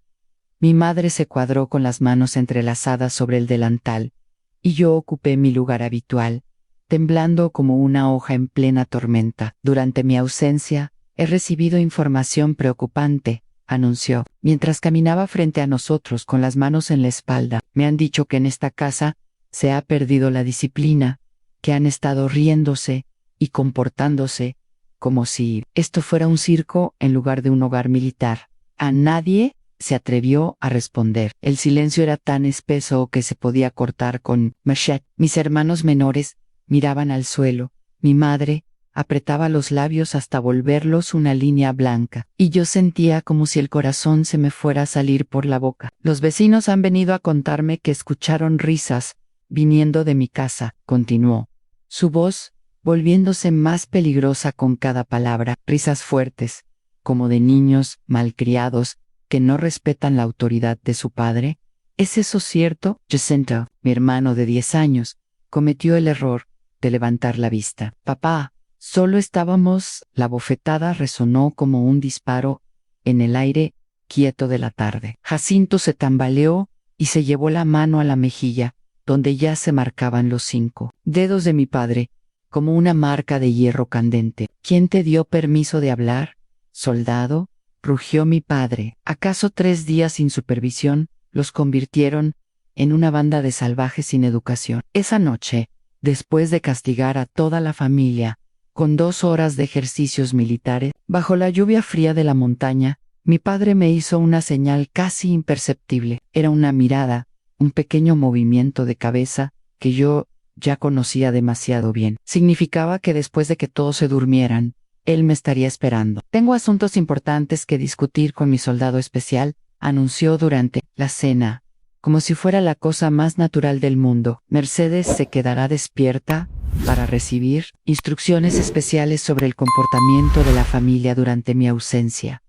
Mi madre se cuadró con las manos entrelazadas sobre el delantal, y yo ocupé mi lugar habitual, temblando como una hoja en plena tormenta. Durante mi ausencia, he recibido información preocupante, anunció, mientras caminaba frente a nosotros con las manos en la espalda. Me han dicho que en esta casa se ha perdido la disciplina, que han estado riéndose y comportándose como si esto fuera un circo en lugar de un hogar militar. A nadie se atrevió a responder. El silencio era tan espeso que se podía cortar con machete. Mis hermanos menores miraban al suelo. Mi madre apretaba los labios hasta volverlos una línea blanca, y yo sentía como si el corazón se me fuera a salir por la boca. Los vecinos han venido a contarme que escucharon risas viniendo de mi casa, continuó, su voz volviéndose más peligrosa con cada palabra, risas fuertes, como de niños malcriados que no respetan la autoridad de su padre. ¿Es eso cierto? Jacinto, mi hermano de 10 años, cometió el error de levantar la vista. Papá, solo estábamos. La bofetada resonó como un disparo en el aire quieto de la tarde. Jacinto se tambaleó y se llevó la mano a la mejilla, donde ya se marcaban los 5 dedos de mi padre, como una marca de hierro candente. ¿Quién te dio permiso de hablar, soldado? Rugió mi padre. ¿Acaso 3 días sin supervisión los convirtieron en una banda de salvajes sin educación? Esa noche, después de castigar a toda la familia con 2 horas de ejercicios militares, bajo la lluvia fría de la montaña, mi padre me hizo una señal casi imperceptible. Era una mirada, un pequeño movimiento de cabeza que yo ya conocía demasiado bien. Significaba que después de que todos se durmieran, él me estaría esperando. Tengo asuntos importantes que discutir con mi soldado especial, anunció durante la cena, como si fuera la cosa más natural del mundo. Mercedes se quedará despierta para recibir instrucciones especiales sobre el comportamiento de la familia durante mi ausencia.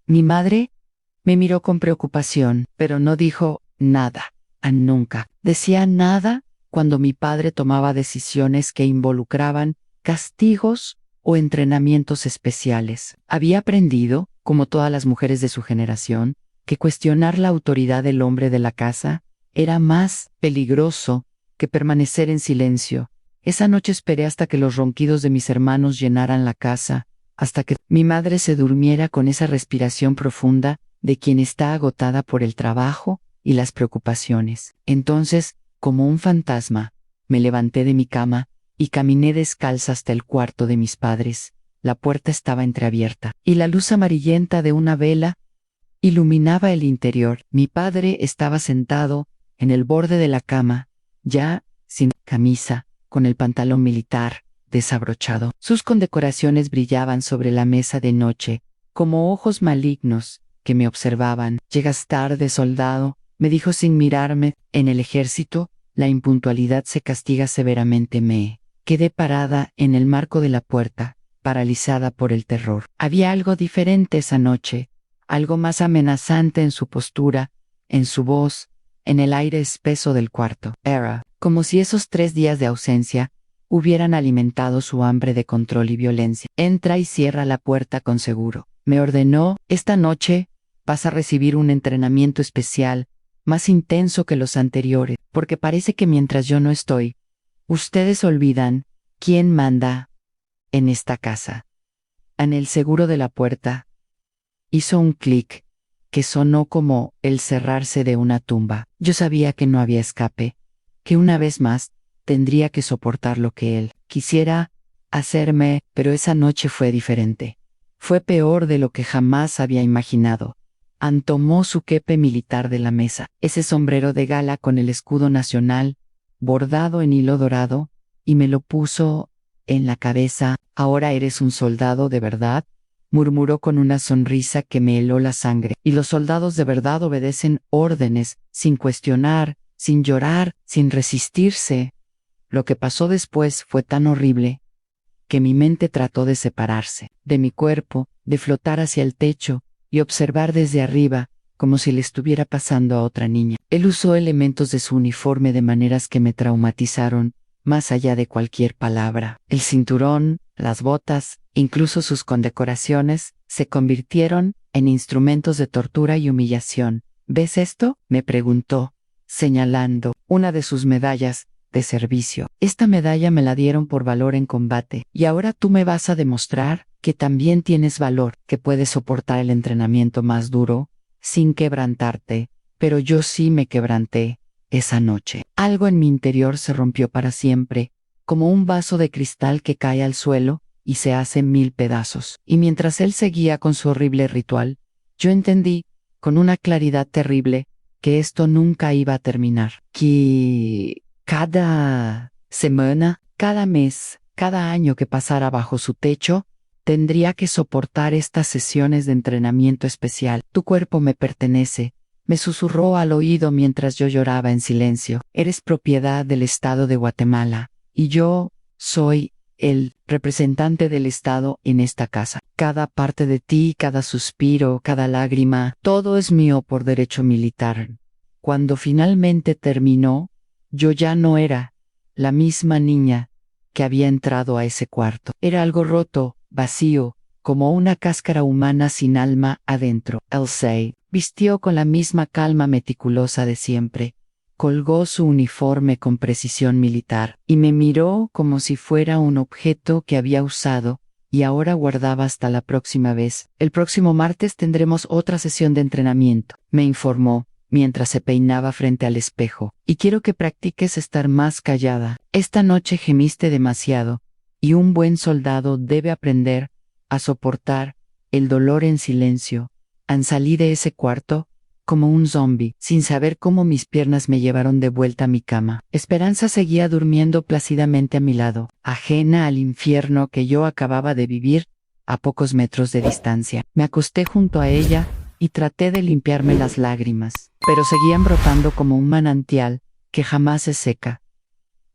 Mi madre me miró con preocupación, pero no dijo nada. Nunca decía nada cuando mi padre tomaba decisiones que involucraban castigos o entrenamientos especiales. Había aprendido, como todas las mujeres de su generación, que cuestionar la autoridad del hombre de la casa era más peligroso que permanecer en silencio. Esa noche esperé hasta que los ronquidos de mis hermanos llenaran la casa, hasta que mi madre se durmiera con esa respiración profunda de quien está agotada por el trabajo y las preocupaciones. Entonces, como un fantasma, me levanté de mi cama y caminé descalza hasta el cuarto de mis padres. La puerta estaba entreabierta, y la luz amarillenta de una vela iluminaba el interior. Mi padre estaba sentado en el borde de la cama, ya sin camisa, con el pantalón militar desabrochado. Sus condecoraciones brillaban sobre la mesa de noche, como ojos malignos que me observaban. «Llegas tarde, soldado», me dijo sin mirarme. En el ejército, la impuntualidad se castiga severamente. Me quedé parada en el marco de la puerta, paralizada por el terror. Había algo diferente esa noche, algo más amenazante en su postura, en su voz, en el aire espeso del cuarto. Era como si esos 3 días de ausencia hubieran alimentado su hambre de control y violencia. «Entra y cierra la puerta con seguro», me ordenó. «Esta noche vas a recibir un entrenamiento especial, más intenso que los anteriores, porque parece que mientras yo no estoy, ustedes olvidan quién manda en esta casa». En el seguro de la puerta hizo un clic que sonó como el cerrarse de una tumba. Yo sabía que no había escape, que una vez más tendría que soportar lo que él quisiera hacerme, pero esa noche fue diferente. Fue peor de lo que jamás había imaginado. Ann tomó su kepe militar de la mesa, ese sombrero de gala con el escudo nacional, bordado en hilo dorado, y me lo puso en la cabeza. «Ahora eres un soldado de verdad», murmuró con una sonrisa que me heló la sangre. Y los soldados de verdad obedecen órdenes, sin cuestionar, sin llorar, sin resistirse. Lo que pasó después fue tan horrible que mi mente trató de separarse de mi cuerpo, de flotar hacia el techo y observar desde arriba, como si le estuviera pasando a otra niña. Él usó elementos de su uniforme de maneras que me traumatizaron, más allá de cualquier palabra. El cinturón, las botas, incluso sus condecoraciones, se convirtieron en instrumentos de tortura y humillación. ¿Ves esto?, me preguntó, señalando una de sus medallas de servicio. Esta medalla me la dieron por valor en combate, y ahora tú me vas a demostrar que también tienes valor, que puedes soportar el entrenamiento más duro, sin quebrantarte. Pero yo sí me quebranté esa noche. Algo en mi interior se rompió para siempre, como un vaso de cristal que cae al suelo y se hace 1000 pedazos. Y mientras él seguía con su horrible ritual, yo entendí, con una claridad terrible, que esto nunca iba a terminar. Que cada semana, cada mes, cada año que pasara bajo su techo, tendría que soportar estas sesiones de entrenamiento especial. Tu cuerpo me pertenece, me susurró al oído mientras yo lloraba en silencio. Eres propiedad del Estado de Guatemala, y yo soy el representante del Estado en esta casa. Cada parte de ti, cada suspiro, cada lágrima, todo es mío por derecho militar. Cuando finalmente terminó, yo ya no era la misma niña que había entrado a ese cuarto. Era algo roto, vacío, como una cáscara humana sin alma adentro. Elsie vistió con la misma calma meticulosa de siempre, colgó su uniforme con precisión militar, y me miró como si fuera un objeto que había usado y ahora guardaba hasta la próxima vez. El próximo martes tendremos otra sesión de entrenamiento, me informó, mientras se peinaba frente al espejo, y quiero que practiques estar más callada. Esta noche gemiste demasiado, y un buen soldado debe aprender a soportar el dolor en silencio. Salí de ese cuarto como un zombi, sin saber cómo mis piernas me llevaron de vuelta a mi cama. Esperanza seguía durmiendo plácidamente a mi lado, ajena al infierno que yo acababa de vivir a pocos metros de distancia. Me acosté junto a ella y traté de limpiarme las lágrimas, pero seguían brotando como un manantial que jamás se seca.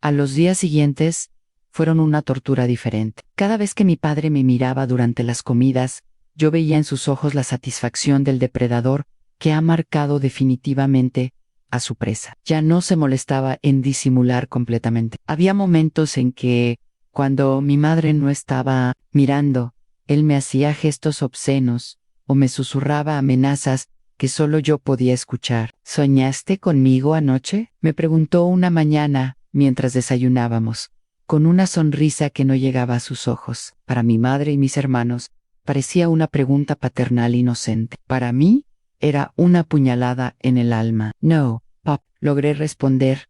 A los días siguientes fueron una tortura diferente. Cada vez que mi padre me miraba durante las comidas, yo veía en sus ojos la satisfacción del depredador que ha marcado definitivamente a su presa. Ya no se molestaba en disimular completamente. Había momentos en que, cuando mi madre no estaba mirando, él me hacía gestos obscenos o me susurraba amenazas que solo yo podía escuchar. ¿Soñaste conmigo anoche?, me preguntó una mañana mientras desayunábamos, con una sonrisa que no llegaba a sus ojos. Para mi madre y mis hermanos, parecía una pregunta paternal inocente. Para mí, era una puñalada en el alma. No, pap, logré responder.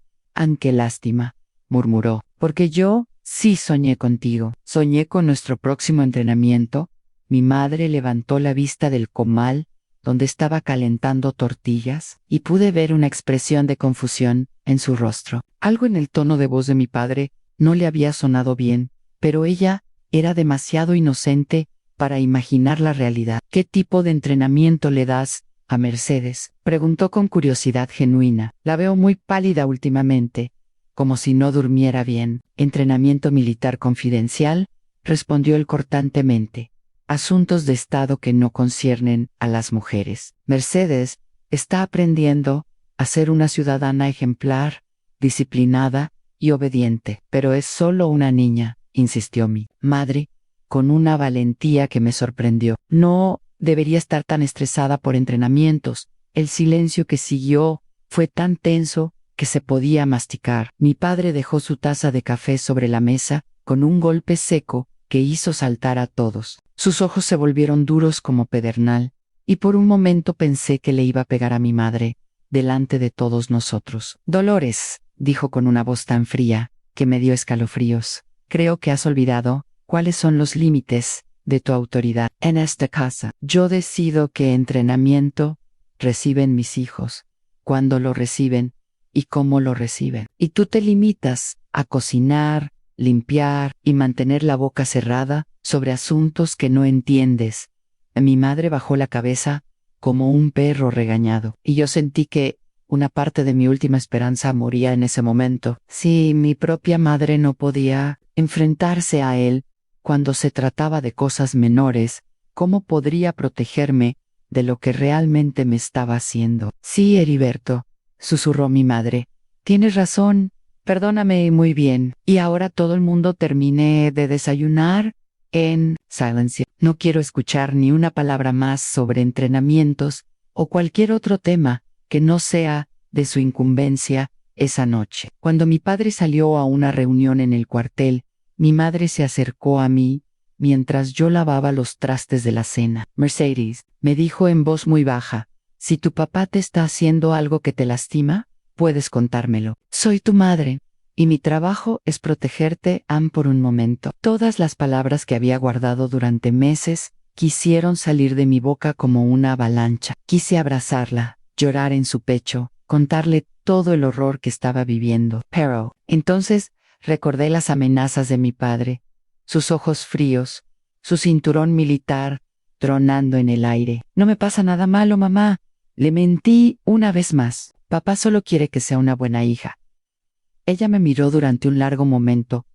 Qué lástima, murmuró, porque yo sí soñé contigo. Soñé con nuestro próximo entrenamiento. Mi madre levantó la vista del comal donde estaba calentando tortillas, y pude ver una expresión de confusión en su rostro. Algo en el tono de voz de mi padre no le había sonado bien, pero ella era demasiado inocente para imaginar la realidad. ¿Qué tipo de entrenamiento le das a Mercedes?, preguntó con curiosidad genuina. La veo muy pálida últimamente, como si no durmiera bien. Entrenamiento militar confidencial, respondió él cortantemente. Asuntos de Estado que no conciernen a las mujeres. Mercedes está aprendiendo a ser una ciudadana ejemplar, disciplinada y obediente. Pero es solo una niña, insistió mi madre, con una valentía que me sorprendió. No debería estar tan estresada por entrenamientos. El silencio que siguió fue tan tenso que se podía masticar. Mi padre dejó su taza de café sobre la mesa con un golpe seco que hizo saltar a todos. Sus ojos se volvieron duros como pedernal, y por un momento pensé que le iba a pegar a mi madre, delante de todos nosotros. Dolores, dijo con una voz tan fría, que me dio escalofríos. Creo que has olvidado cuáles son los límites de tu autoridad en esta casa. Yo decido qué entrenamiento reciben mis hijos, cuándo lo reciben y cómo lo reciben. Y tú te limitas a cocinar, limpiar y mantener la boca cerrada sobre asuntos que no entiendes. Mi madre bajó la cabeza como un perro regañado, y yo sentí que una parte de mi última esperanza moría en ese momento. Si mi propia madre no podía enfrentarse a él cuando se trataba de cosas menores, ¿cómo podría protegerme de lo que realmente me estaba haciendo? Sí, Heriberto, susurró mi madre. Tienes razón, perdóname muy bien. Y ahora todo el mundo termine de desayunar en silencio. No quiero escuchar ni una palabra más sobre entrenamientos o cualquier otro tema que no sea de su incumbencia esa noche. Cuando mi padre salió a una reunión en el cuartel, mi madre se acercó a mí mientras yo lavaba los trastes de la cena. Mercedes, me dijo en voz muy baja, si tu papá te está haciendo algo que te lastima, puedes contármelo. Soy tu madre, y mi trabajo es protegerte, Ann, por un momento. Todas las palabras que había guardado durante meses quisieron salir de mi boca como una avalancha. Quise abrazarla, llorar en su pecho, contarle todo el horror que estaba viviendo. Pero, entonces, recordé las amenazas de mi padre, sus ojos fríos, su cinturón militar tronando en el aire. No me pasa nada malo, mamá. Le mentí una vez más. Papá solo quiere que sea una buena hija. Ella me miró durante un largo momento,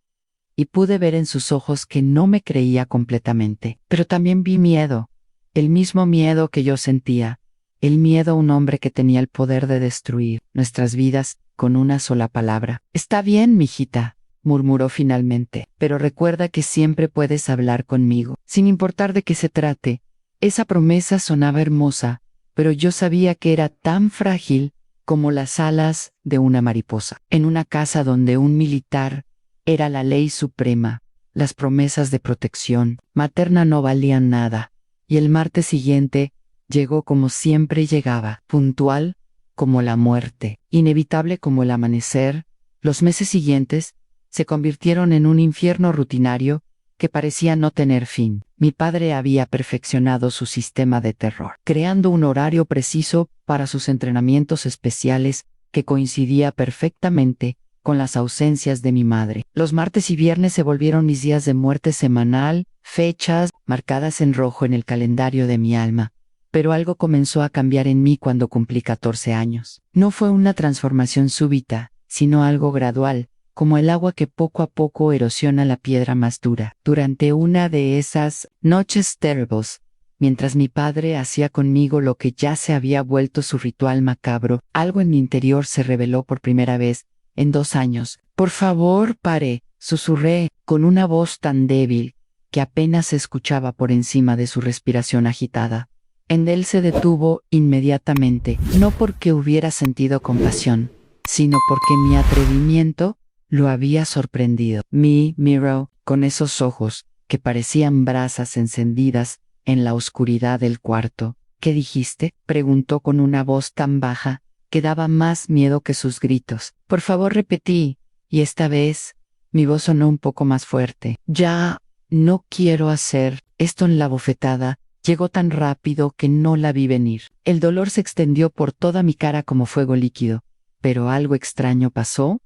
y pude ver en sus ojos que no me creía completamente. Pero también vi miedo, el mismo miedo que yo sentía, el miedo a un hombre que tenía el poder de destruir nuestras vidas con una sola palabra. Está bien, mijita, murmuró finalmente, pero recuerda que siempre puedes hablar conmigo, sin importar de qué se trate. Esa promesa sonaba hermosa, pero yo sabía que era tan frágil como las alas de una mariposa. En una casa donde un militar era la ley suprema, las promesas de protección materna no valían nada, y el martes siguiente llegó como siempre llegaba, puntual como la muerte, inevitable como el amanecer. Los meses siguientes se convirtieron en un infierno rutinario que parecía no tener fin. Mi padre había perfeccionado su sistema de terror, creando un horario preciso para sus entrenamientos especiales que coincidía perfectamente con las ausencias de mi madre. Los martes y viernes se volvieron mis días de muerte semanal, fechas marcadas en rojo en el calendario de mi alma. Pero algo comenzó a cambiar en mí cuando cumplí 14 años. No fue una transformación súbita, sino algo gradual, como el agua que poco a poco erosiona la piedra más dura. Durante una de esas noches terribles, mientras mi padre hacía conmigo lo que ya se había vuelto su ritual macabro, algo en mi interior se reveló por primera vez en 2 años. Por favor, pare, susurré, con una voz tan débil que apenas se escuchaba por encima de su respiración agitada. Él se detuvo inmediatamente, no porque hubiera sentido compasión, sino porque mi atrevimiento lo había sorprendido. Me miró con esos ojos que parecían brasas encendidas en la oscuridad del cuarto. ¿Qué dijiste?, preguntó con una voz tan baja que daba más miedo que sus gritos. Por favor, repetí, y esta vez mi voz sonó un poco más fuerte. Ya no quiero hacer esto. En la bofetada llegó tan rápido que no la vi venir. El dolor se extendió por toda mi cara como fuego líquido, pero algo extraño pasó.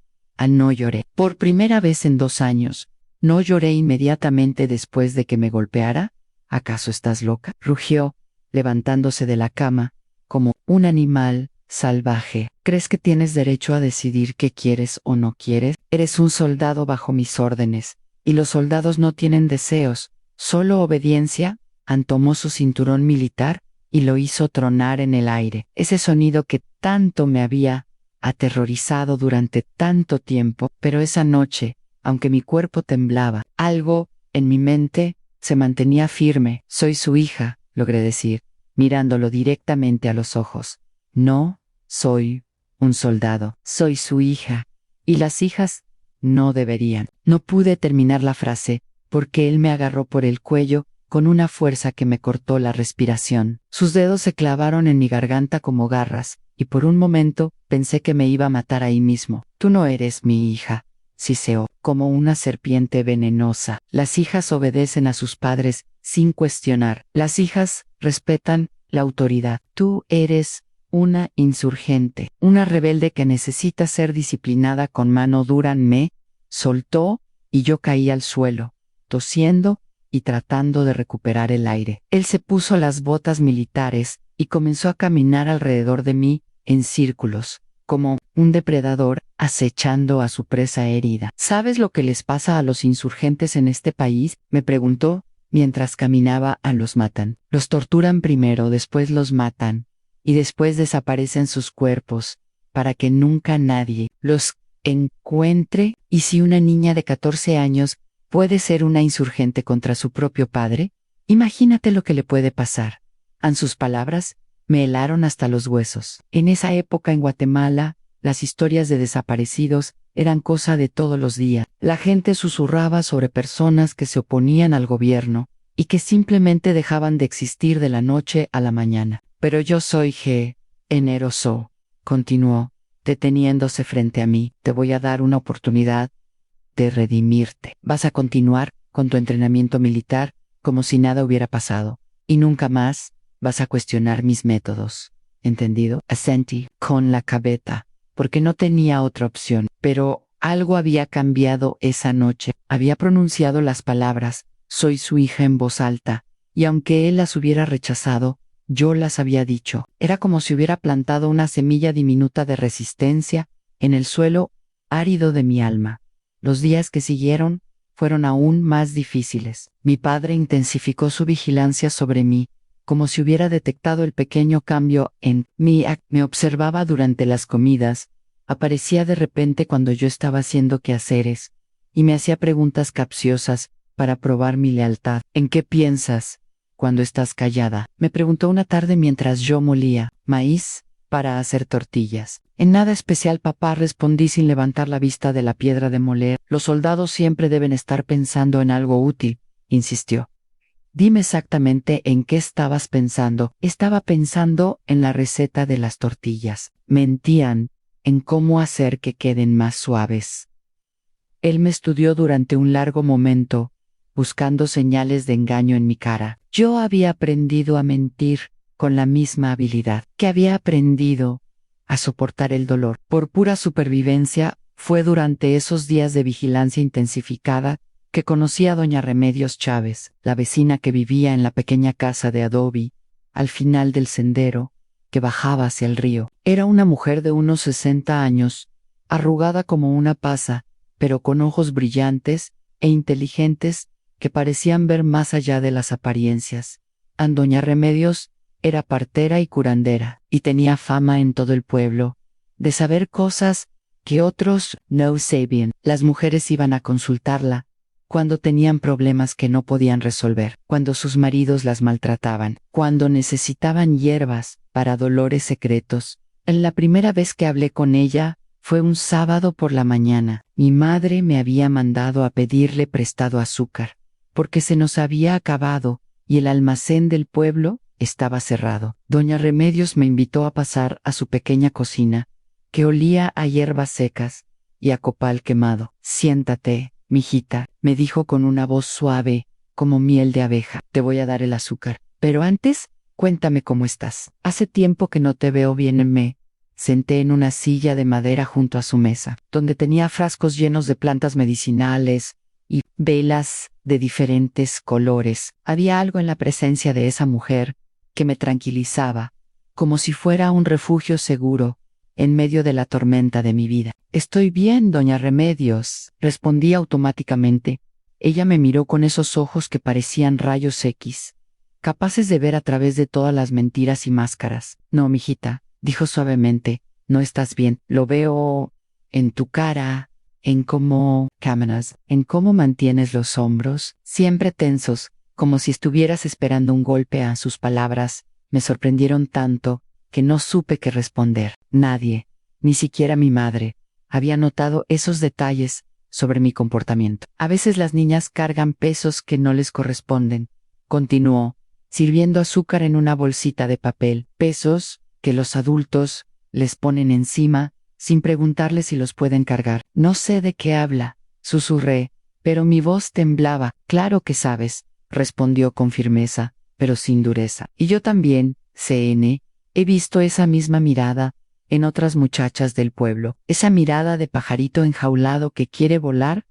No lloré. Por primera vez en 2 años, no lloré inmediatamente después de que me golpeara. ¿Acaso estás loca?, rugió, levantándose de la cama, como un animal salvaje. ¿Crees que tienes derecho a decidir qué quieres o no quieres? Eres un soldado bajo mis órdenes, y los soldados no tienen deseos, solo obediencia. Ann tomó su cinturón militar y lo hizo tronar en el aire. Ese sonido que tanto me había aterrorizado durante tanto tiempo, pero esa noche, aunque mi cuerpo temblaba, algo en mi mente se mantenía firme. Soy su hija, logré decir, mirándolo directamente a los ojos. No soy un soldado, soy su hija, y las hijas no deberían. No pude terminar la frase porque él me agarró por el cuello con una fuerza que me cortó la respiración. Sus dedos se clavaron en mi garganta como garras, y por un momento pensé que me iba a matar ahí mismo. Tú no eres mi hija, siseó, como una serpiente venenosa. Las hijas obedecen a sus padres sin cuestionar. Las hijas respetan la autoridad. Tú eres una insurgente, una rebelde que necesita ser disciplinada con mano dura. Me soltó y yo caí al suelo, tosiendo y tratando de recuperar el aire. Él se puso las botas militares y comenzó a caminar alrededor de mí en círculos, como un depredador acechando a su presa herida. ¿Sabes lo que les pasa a los insurgentes en este país?, me preguntó mientras caminaba. Los matan. Los torturan primero, después los matan, y después desaparecen sus cuerpos, para que nunca nadie los encuentre. ¿Y si una niña de 14 años puede ser una insurgente contra su propio padre? Imagínate lo que le puede pasar. Sus palabras me helaron hasta los huesos. En esa época en Guatemala, las historias de desaparecidos eran cosa de todos los días. La gente susurraba sobre personas que se oponían al gobierno y que simplemente dejaban de existir de la noche a la mañana. Pero yo soy generoso, continuó, deteniéndose frente a mí. Te voy a dar una oportunidad de redimirte. Vas a continuar con tu entrenamiento militar como si nada hubiera pasado. Y nunca más vas a cuestionar mis métodos. ¿Entendido? Asentí con la cabeza, porque no tenía otra opción. Pero algo había cambiado esa noche. Había pronunciado las palabras «soy su hija» en voz alta, y aunque él las hubiera rechazado, yo las había dicho. Era como si hubiera plantado una semilla diminuta de resistencia en el suelo árido de mi alma. Los días que siguieron fueron aún más difíciles. Mi padre intensificó su vigilancia sobre mí, como si hubiera detectado el pequeño cambio en mí. Me observaba durante las comidas, aparecía de repente cuando yo estaba haciendo quehaceres, y me hacía preguntas capciosas para probar mi lealtad. ¿En qué piensas cuando estás callada?, me preguntó una tarde mientras yo molía maíz para hacer tortillas. En nada especial, papá, respondí sin levantar la vista de la piedra de moler. Los soldados siempre deben estar pensando en algo útil, insistió. Dime exactamente en qué estabas pensando. Estaba pensando en la receta de las tortillas. Mentían en cómo hacer que queden más suaves. Él me estudió durante un largo momento, buscando señales de engaño en mi cara. Yo había aprendido a mentir con la misma habilidad que había aprendido a soportar el dolor. Por pura supervivencia, fue durante esos días de vigilancia intensificada que conocí a doña Remedios Chávez, la vecina que vivía en la pequeña casa de adobe, al final del sendero, que bajaba hacia el río. Era una mujer de unos 60 años, arrugada como una pasa, pero con ojos brillantes e inteligentes que parecían ver más allá de las apariencias. Doña Remedios era partera y curandera, y tenía fama en todo el pueblo de saber cosas que otros no sabían. Las mujeres iban a consultarla cuando tenían problemas que no podían resolver, cuando sus maridos las maltrataban, cuando necesitaban hierbas para dolores secretos. La primera vez que hablé con ella fue un sábado por la mañana. Mi madre me había mandado a pedirle prestado azúcar, porque se nos había acabado y el almacén del pueblo estaba cerrado. Doña Remedios me invitó a pasar a su pequeña cocina, que olía a hierbas secas y a copal quemado. Siéntate, mijita, me dijo con una voz suave, como miel de abeja. Te voy a dar el azúcar. Pero antes, cuéntame cómo estás. Hace tiempo que no te veo bien. Me senté en una silla de madera junto a su mesa, donde tenía frascos llenos de plantas medicinales y velas de diferentes colores. Había algo en la presencia de esa mujer que me tranquilizaba, como si fuera un refugio seguro en medio de la tormenta de mi vida. Estoy bien, doña Remedios, respondí automáticamente. Ella me miró con esos ojos que parecían rayos X, capaces de ver a través de todas las mentiras y máscaras. No, mijita, dijo suavemente, no estás bien. Lo veo en tu cara, en cómo caminas, en cómo mantienes los hombros, siempre tensos, como si estuvieras esperando un golpe. A sus palabras me sorprendieron tanto que no supe qué responder. Nadie, ni siquiera mi madre, había notado esos detalles sobre mi comportamiento. A veces las niñas cargan pesos que no les corresponden, continuó, sirviendo azúcar en una bolsita de papel, pesos que los adultos les ponen encima sin preguntarles si los pueden cargar. No sé de qué habla, susurré, pero mi voz temblaba. Claro que sabes, respondió con firmeza, pero sin dureza. Y yo también, CN, he visto esa misma mirada en otras muchachas del pueblo, esa mirada de pajarito enjaulado que quiere volar,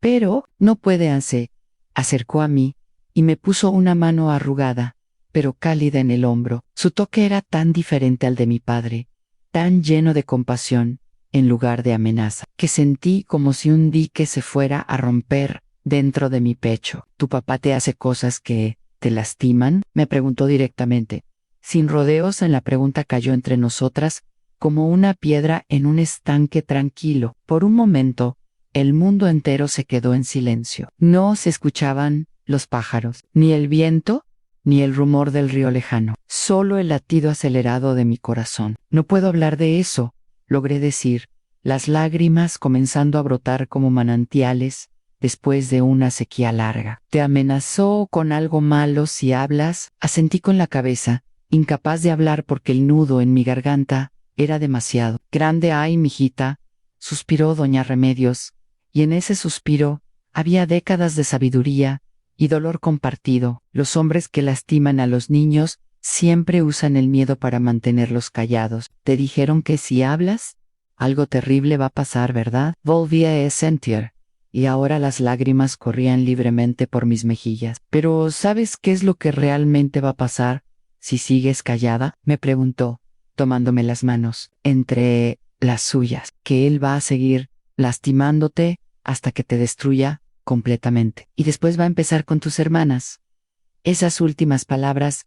pero no puede hacer. Acercó a mí, y me puso una mano arrugada, pero cálida en el hombro. Su toque era tan diferente al de mi padre, tan lleno de compasión, en lugar de amenaza, que sentí como si un dique se fuera a romper dentro de mi pecho. ¿Tu papá te hace cosas que te lastiman?, me preguntó directamente. Sin rodeos, en la pregunta cayó entre nosotras como una piedra en un estanque tranquilo. Por un momento, el mundo entero se quedó en silencio. No se escuchaban los pájaros, ni el viento, ni el rumor del río lejano. Solo el latido acelerado de mi corazón. No puedo hablar de eso, logré decir, las lágrimas comenzando a brotar como manantiales después de una sequía larga. ¿Te amenazó con algo malo si hablas? Asentí con la cabeza, incapaz de hablar porque el nudo en mi garganta era demasiado grande. Ay, mijita, suspiró doña Remedios, y en ese suspiro había décadas de sabiduría y dolor compartido. Los hombres que lastiman a los niños siempre usan el miedo para mantenerlos callados. ¿Te dijeron que si hablas, algo terrible va a pasar, verdad? Volví a asentir, y ahora las lágrimas corrían libremente por mis mejillas. ¿Pero sabes qué es lo que realmente va a pasar si sigues callada?, me preguntó, tomándome las manos entre las suyas. Que él va a seguir lastimándote hasta que te destruya completamente. Y después va a empezar con tus hermanas. Esas últimas palabras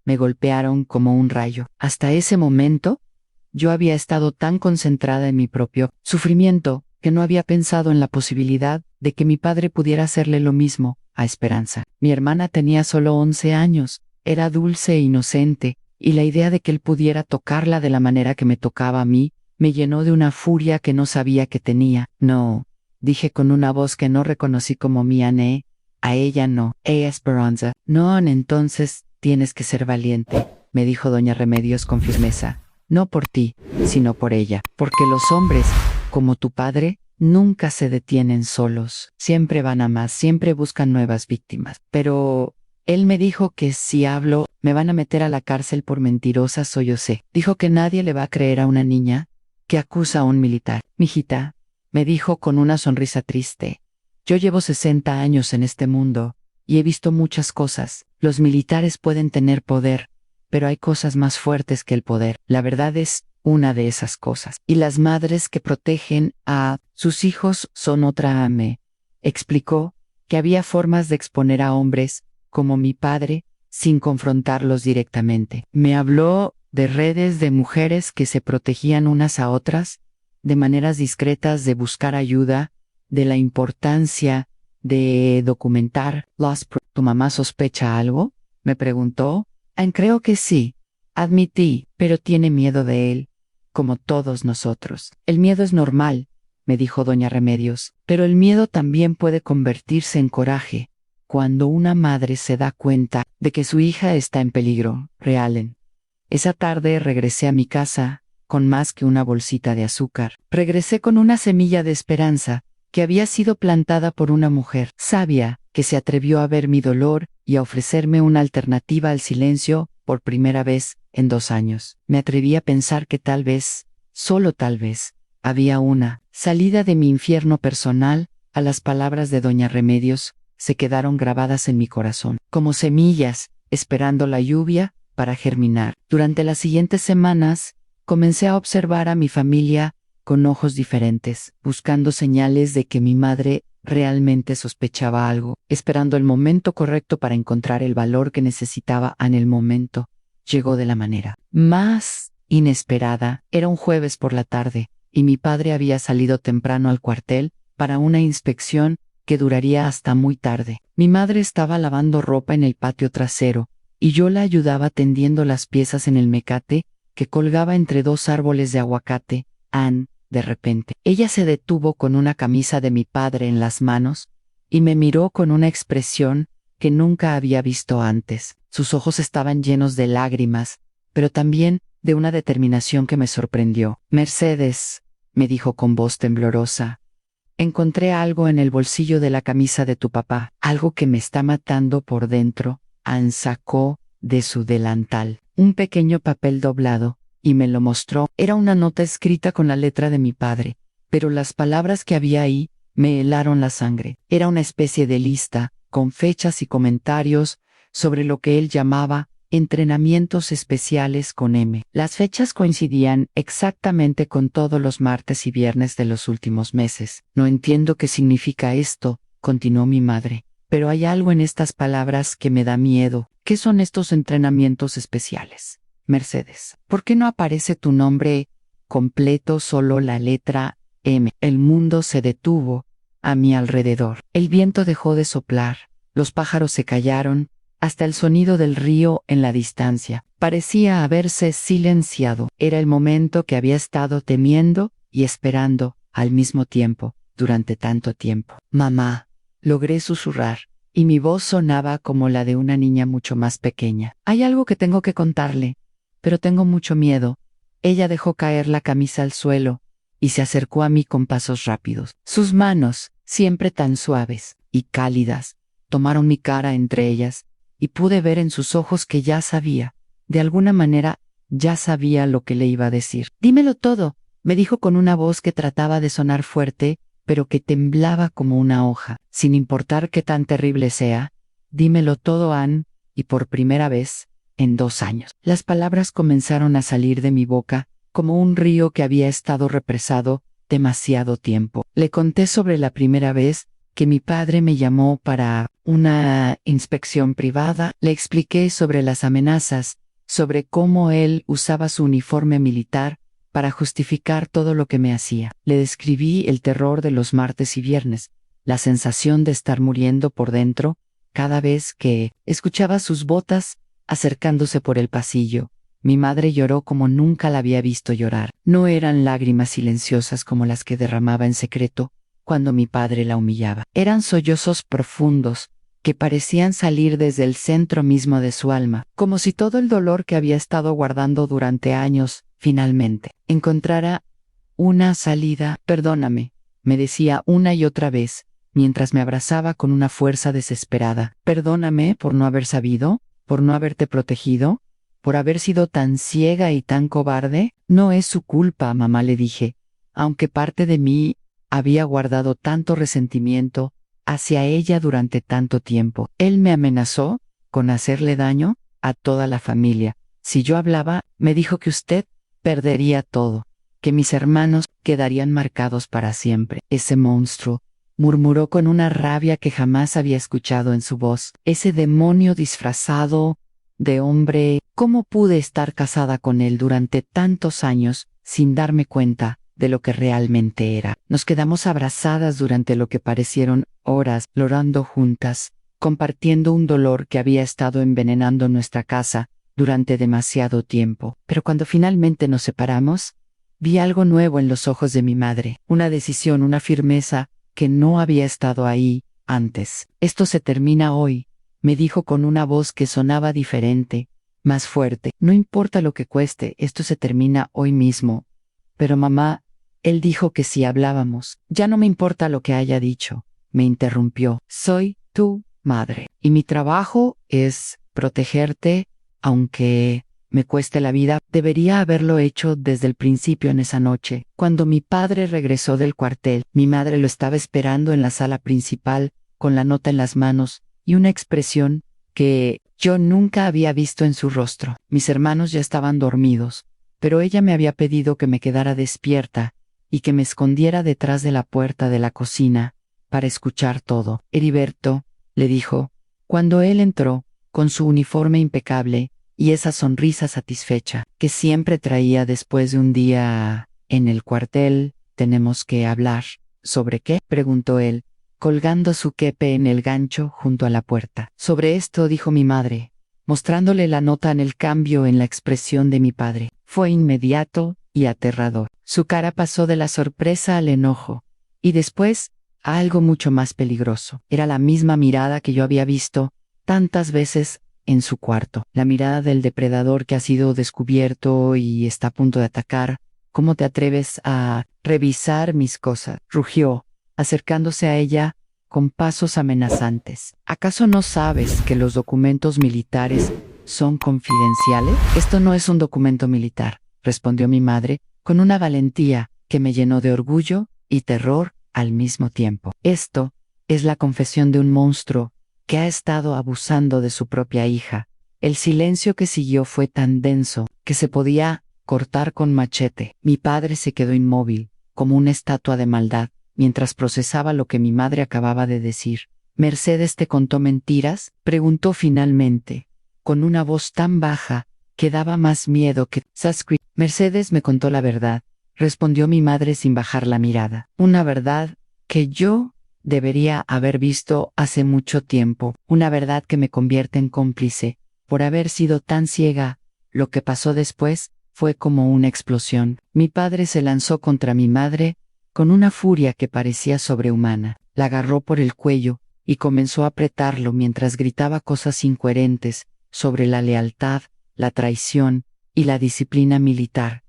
me golpearon como un rayo. Hasta ese momento, yo había estado tan concentrada en mi propio sufrimiento que no había pensado en la posibilidad de que mi padre pudiera hacerle lo mismo a Esperanza. Mi hermana tenía solo 11 años, era dulce e inocente, y la idea de que él pudiera tocarla de la manera que me tocaba a mí, me llenó de una furia que no sabía que tenía. No, dije con una voz que no reconocí como mía. A ella no. Esperanza. No, entonces tienes que ser valiente, me dijo doña Remedios con firmeza. No por ti, sino por ella. Porque los hombres, como tu padre, nunca se detienen solos. Siempre van a más, siempre buscan nuevas víctimas. Pero él me dijo que si hablo, me van a meter a la cárcel por mentirosa. Yo sé. Dijo que nadie le va a creer a una niña que acusa a un militar. Mijita, me dijo con una sonrisa triste, yo llevo 60 años en este mundo y he visto muchas cosas. Los militares pueden tener poder, pero hay cosas más fuertes que el poder. La verdad es una de esas cosas. Y las madres que protegen a sus hijos son otra. Me explicó que había formas de exponer a hombres como mi padre sin confrontarlos directamente. Me habló de redes de mujeres que se protegían unas a otras, de maneras discretas de buscar ayuda, de la importancia de documentar los. ¿Tu mamá sospecha algo?, me preguntó. Creo que sí, admití, pero tiene miedo de él, como todos nosotros. El miedo es normal, me dijo doña Remedios, pero el miedo también puede convertirse en coraje cuando una madre se da cuenta de que su hija está en peligro real. Esa tarde regresé a mi casa con más que una bolsita de azúcar. Regresé con una semilla de esperanza que había sido plantada por una mujer sabia que se atrevió a ver mi dolor y a ofrecerme una alternativa al silencio por primera vez en 2 años. Me atreví a pensar que tal vez, solo tal vez, había una salida de mi infierno personal. A las palabras de doña Remedios se quedaron grabadas en mi corazón, como semillas, esperando la lluvia para germinar. Durante las siguientes semanas, comencé a observar a mi familia con ojos diferentes, buscando señales de que mi madre realmente sospechaba algo, esperando el momento correcto para encontrar el valor que necesitaba en el momento. Llegó de la manera más inesperada. Era un jueves por la tarde, y mi padre había salido temprano al cuartel para una inspección que duraría hasta muy tarde. Mi madre estaba lavando ropa en el patio trasero, y yo la ayudaba tendiendo las piezas en el mecate que colgaba entre 2 árboles de aguacate. De repente, ella se detuvo con una camisa de mi padre en las manos y me miró con una expresión que nunca había visto antes. Sus ojos estaban llenos de lágrimas, pero también de una determinación que me sorprendió. Mercedes, me dijo con voz temblorosa, encontré algo en el bolsillo de la camisa de tu papá, algo que me está matando por dentro. Sacó de su delantal un pequeño papel doblado y me lo mostró. Era una nota escrita con la letra de mi padre, pero las palabras que había ahí me helaron la sangre. Era una especie de lista con fechas y comentarios sobre lo que él llamaba entrenamientos especiales con M. Las fechas coincidían exactamente con todos los martes y viernes de los últimos meses. No entiendo qué significa esto, continuó mi madre, pero hay algo en estas palabras que me da miedo. ¿Qué son estos entrenamientos especiales? Mercedes, ¿por qué no aparece tu nombre completo, solo la letra M? El mundo se detuvo a mi alrededor. El viento dejó de soplar, los pájaros se callaron, hasta el sonido del río en la distancia parecía haberse silenciado. Era el momento que había estado temiendo y esperando al mismo tiempo durante tanto tiempo. Mamá, logré susurrar, y mi voz sonaba como la de una niña mucho más pequeña. Hay algo que tengo que contarle, pero tengo mucho miedo. Ella dejó caer la camisa al suelo y se acercó a mí con pasos rápidos. Sus manos, siempre tan suaves y cálidas, tomaron mi cara entre ellas, y pude ver en sus ojos que ya sabía, de alguna manera, ya sabía lo que le iba a decir. Dímelo todo, me dijo con una voz que trataba de sonar fuerte, pero que temblaba como una hoja. Sin importar qué tan terrible sea, dímelo todo, Ann, y por primera vez, en 2 años. Las palabras comenzaron a salir de mi boca, como un río que había estado represado demasiado tiempo. Le conté sobre la primera vez que mi padre me llamó para una inspección privada. Le expliqué sobre las amenazas, sobre cómo él usaba su uniforme militar para justificar todo lo que me hacía. Le describí el terror de los martes y viernes, la sensación de estar muriendo por dentro cada vez que escuchaba sus botas acercándose por el pasillo. Mi madre lloró como nunca la había visto llorar. No eran lágrimas silenciosas como las que derramaba en secreto cuando mi padre la humillaba. Eran sollozos profundos que parecían salir desde el centro mismo de su alma, como si todo el dolor que había estado guardando durante años, finalmente, encontrara una salida. Perdóname, me decía una y otra vez, mientras me abrazaba con una fuerza desesperada. Perdóname por no haber sabido, por no haberte protegido, por haber sido tan ciega y tan cobarde. No es su culpa, mamá, le dije, aunque parte de mí había guardado tanto resentimiento hacia ella durante tanto tiempo. Él me amenazó con hacerle daño a toda la familia. Si yo hablaba, me dijo que usted perdería todo, que mis hermanos quedarían marcados para siempre. Ese monstruo, murmuró con una rabia que jamás había escuchado en su voz. Ese demonio disfrazado de hombre. ¿Cómo pude estar casada con él durante tantos años sin darme cuenta de lo que realmente era? Nos quedamos abrazadas durante lo que parecieron horas, llorando juntas, compartiendo un dolor que había estado envenenando nuestra casa durante demasiado tiempo. Pero cuando finalmente nos separamos, vi algo nuevo en los ojos de mi madre, una decisión, una firmeza que no había estado ahí antes. Esto se termina hoy, me dijo con una voz que sonaba diferente, más fuerte. No importa lo que cueste, esto se termina hoy mismo. Pero mamá, él dijo que si hablábamos. Ya no me importa lo que haya dicho, me interrumpió. Soy tu madre, y mi trabajo es protegerte, aunque me cueste la vida. Debería haberlo hecho desde el principio en esa noche. Cuando mi padre regresó del cuartel, mi madre lo estaba esperando en la sala principal, con la nota en las manos, y una expresión que yo nunca había visto en su rostro. Mis hermanos ya estaban dormidos, pero ella me había pedido que me quedara despierta y que me escondiera detrás de la puerta de la cocina para escuchar todo. Heriberto, le dijo, cuando él entró, con su uniforme impecable y esa sonrisa satisfecha que siempre traía después de un día en el cuartel. ¿Tenemos que hablar? ¿Sobre qué?, preguntó él, colgando su kepe en el gancho junto a la puerta. Sobre esto, dijo mi madre, mostrándole la nota. En el cambio en la expresión de mi padre fue inmediato y aterrador. Su cara pasó de la sorpresa al enojo, y después a algo mucho más peligroso. Era la misma mirada que yo había visto tantas veces en su cuarto, la mirada del depredador que ha sido descubierto y está a punto de atacar. ¿Cómo te atreves a revisar mis cosas?, rugió, acercándose a ella con pasos amenazantes. ¿Acaso no sabes que los documentos militares son confidenciales? Esto no es un documento militar, respondió mi madre, con una valentía que me llenó de orgullo y terror al mismo tiempo. Esto es la confesión de un monstruo que ha estado abusando de su propia hija. El silencio que siguió fue tan denso que se podía cortar con machete. Mi padre se quedó inmóvil, como una estatua de maldad, mientras procesaba lo que mi madre acababa de decir. ¿Mercedes te contó mentiras?, preguntó finalmente, con una voz tan baja que daba más miedo que Sanskrit. Mercedes me contó la verdad, respondió mi madre sin bajar la mirada. Una verdad que yo debería haber visto hace mucho tiempo, una verdad que me convierte en cómplice por haber sido tan ciega. Lo que pasó después fue como una explosión. Mi padre se lanzó contra mi madre con una furia que parecía sobrehumana. La agarró por el cuello y comenzó a apretarlo mientras gritaba cosas incoherentes sobre la lealtad, la traición y la disciplina militar.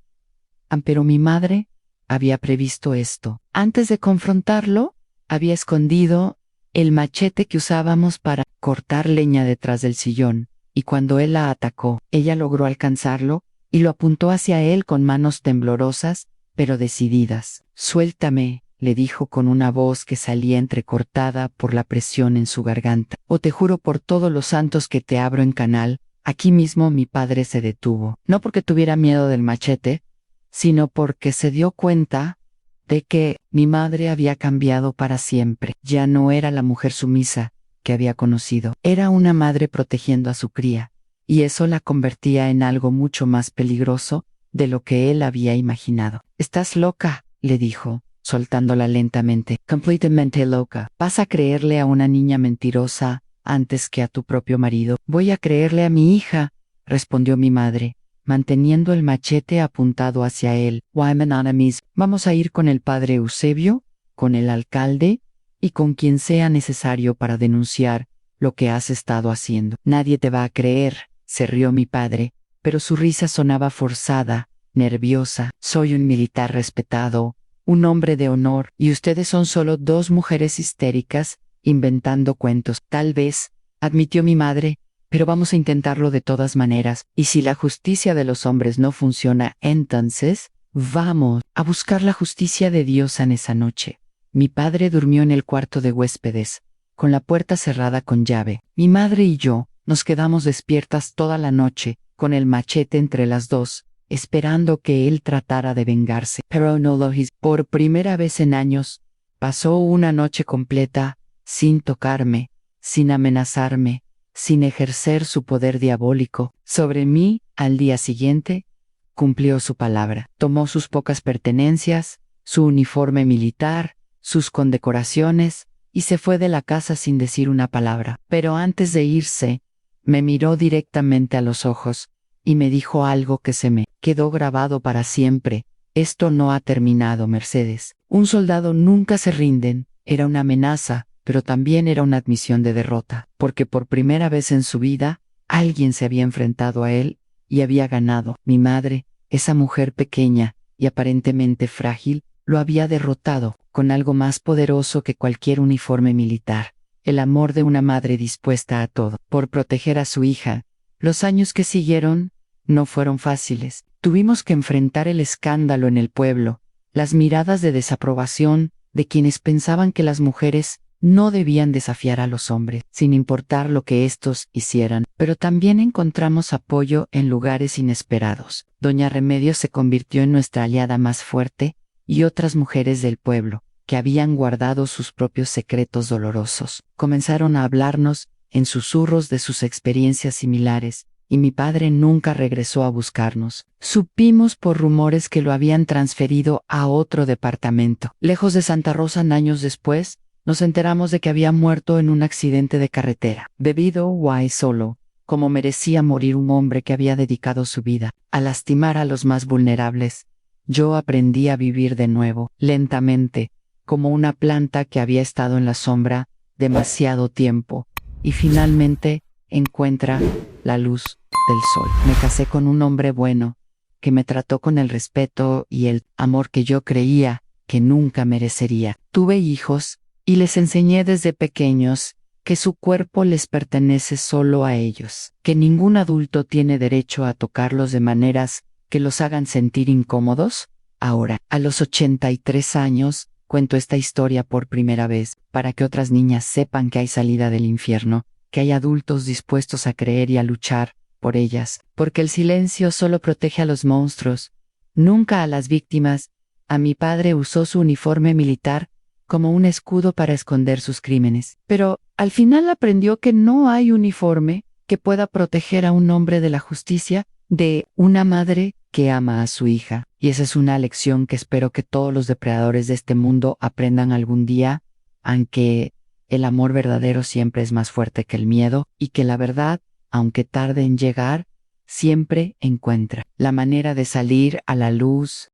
Pero mi madre había previsto esto. Antes de confrontarlo, había escondido el machete que usábamos para cortar leña detrás del sillón, y cuando él la atacó, ella logró alcanzarlo y lo apuntó hacia él con manos temblorosas, pero decididas. «Suéltame», le dijo con una voz que salía entrecortada por la presión en su garganta. «O te juro por todos los santos que te abro en canal». Aquí mismo mi padre se detuvo, no porque tuviera miedo del machete, sino porque se dio cuenta de que mi madre había cambiado para siempre. Ya no era la mujer sumisa que había conocido, era una madre protegiendo a su cría, y eso la convertía en algo mucho más peligroso de lo que él había imaginado. «Estás loca», le dijo, soltándola lentamente. «Completamente loca. ¿Vas a creerle a una niña mentirosa antes que a tu propio marido?» «Voy a creerle a mi hija», respondió mi madre, manteniendo el machete apuntado hacia él. «Wyman Anamis, vamos a ir con el padre Eusebio, con el alcalde y con quien sea necesario para denunciar lo que has estado haciendo». «Nadie te va a creer», se rió mi padre, pero su risa sonaba forzada, nerviosa. «Soy un militar respetado, un hombre de honor, y ustedes son solo dos mujeres histéricas inventando cuentos». «Tal vez», admitió mi madre, «pero vamos a intentarlo de todas maneras, y si la justicia de los hombres no funciona, entonces vamos a buscar la justicia de Dios en esa noche». Mi padre durmió en el cuarto de huéspedes, con la puerta cerrada con llave. Mi madre y yo nos quedamos despiertas toda la noche, con el machete entre las dos, esperando que él tratara de vengarse. Pero no lo hizo. Por primera vez en años, pasó una noche completa sin tocarme, sin amenazarme, sin ejercer su poder diabólico sobre mí. Al día siguiente, cumplió su palabra. Tomó sus pocas pertenencias, su uniforme militar, sus condecoraciones, y se fue de la casa sin decir una palabra. Pero antes de irse, me miró directamente a los ojos y me dijo algo que se me quedó grabado para siempre. «Esto no ha terminado, Mercedes. Un soldado nunca se rinden». Era una amenaza, pero también era una admisión de derrota, porque por primera vez en su vida, alguien se había enfrentado a él y había ganado. Mi madre, esa mujer pequeña y aparentemente frágil, lo había derrotado con algo más poderoso que cualquier uniforme militar: el amor de una madre dispuesta a todo por proteger a su hija. Los años que siguieron no fueron fáciles. Tuvimos que enfrentar el escándalo en el pueblo, las miradas de desaprobación de quienes pensaban que las mujeres no debían desafiar a los hombres, sin importar lo que éstos hicieran. Pero también encontramos apoyo en lugares inesperados. Doña Remedios se convirtió en nuestra aliada más fuerte, y otras mujeres del pueblo, que habían guardado sus propios secretos dolorosos, comenzaron a hablarnos en susurros de sus experiencias similares, y mi padre nunca regresó a buscarnos. Supimos por rumores que lo habían transferido a otro departamento, lejos de Santa Rosa. Años después, nos enteramos de que había muerto en un accidente de carretera, bebido o solo, como merecía morir un hombre que había dedicado su vida a lastimar a los más vulnerables. Yo aprendí a vivir de nuevo, lentamente, como una planta que había estado en la sombra demasiado tiempo, y finalmente encuentra la luz del sol. Me casé con un hombre bueno, que me trató con el respeto y el amor que yo creía que nunca merecería. Tuve hijos, y les enseñé desde pequeños que su cuerpo les pertenece solo a ellos, que ningún adulto tiene derecho a tocarlos de maneras que los hagan sentir incómodos. Ahora, a los 83 años, cuento esta historia por primera vez para que otras niñas sepan que hay salida del infierno, que hay adultos dispuestos a creer y a luchar por ellas, porque el silencio solo protege a los monstruos, nunca a las víctimas. A mi padre usó su uniforme militar como un escudo para esconder sus crímenes, pero al final aprendió que no hay uniforme que pueda proteger a un hombre de la justicia de una madre que ama a su hija. Y esa es una lección que espero que todos los depredadores de este mundo aprendan algún día, aunque el amor verdadero siempre es más fuerte que el miedo y que la verdad, aunque tarde en llegar, siempre encuentra la manera de salir a la luz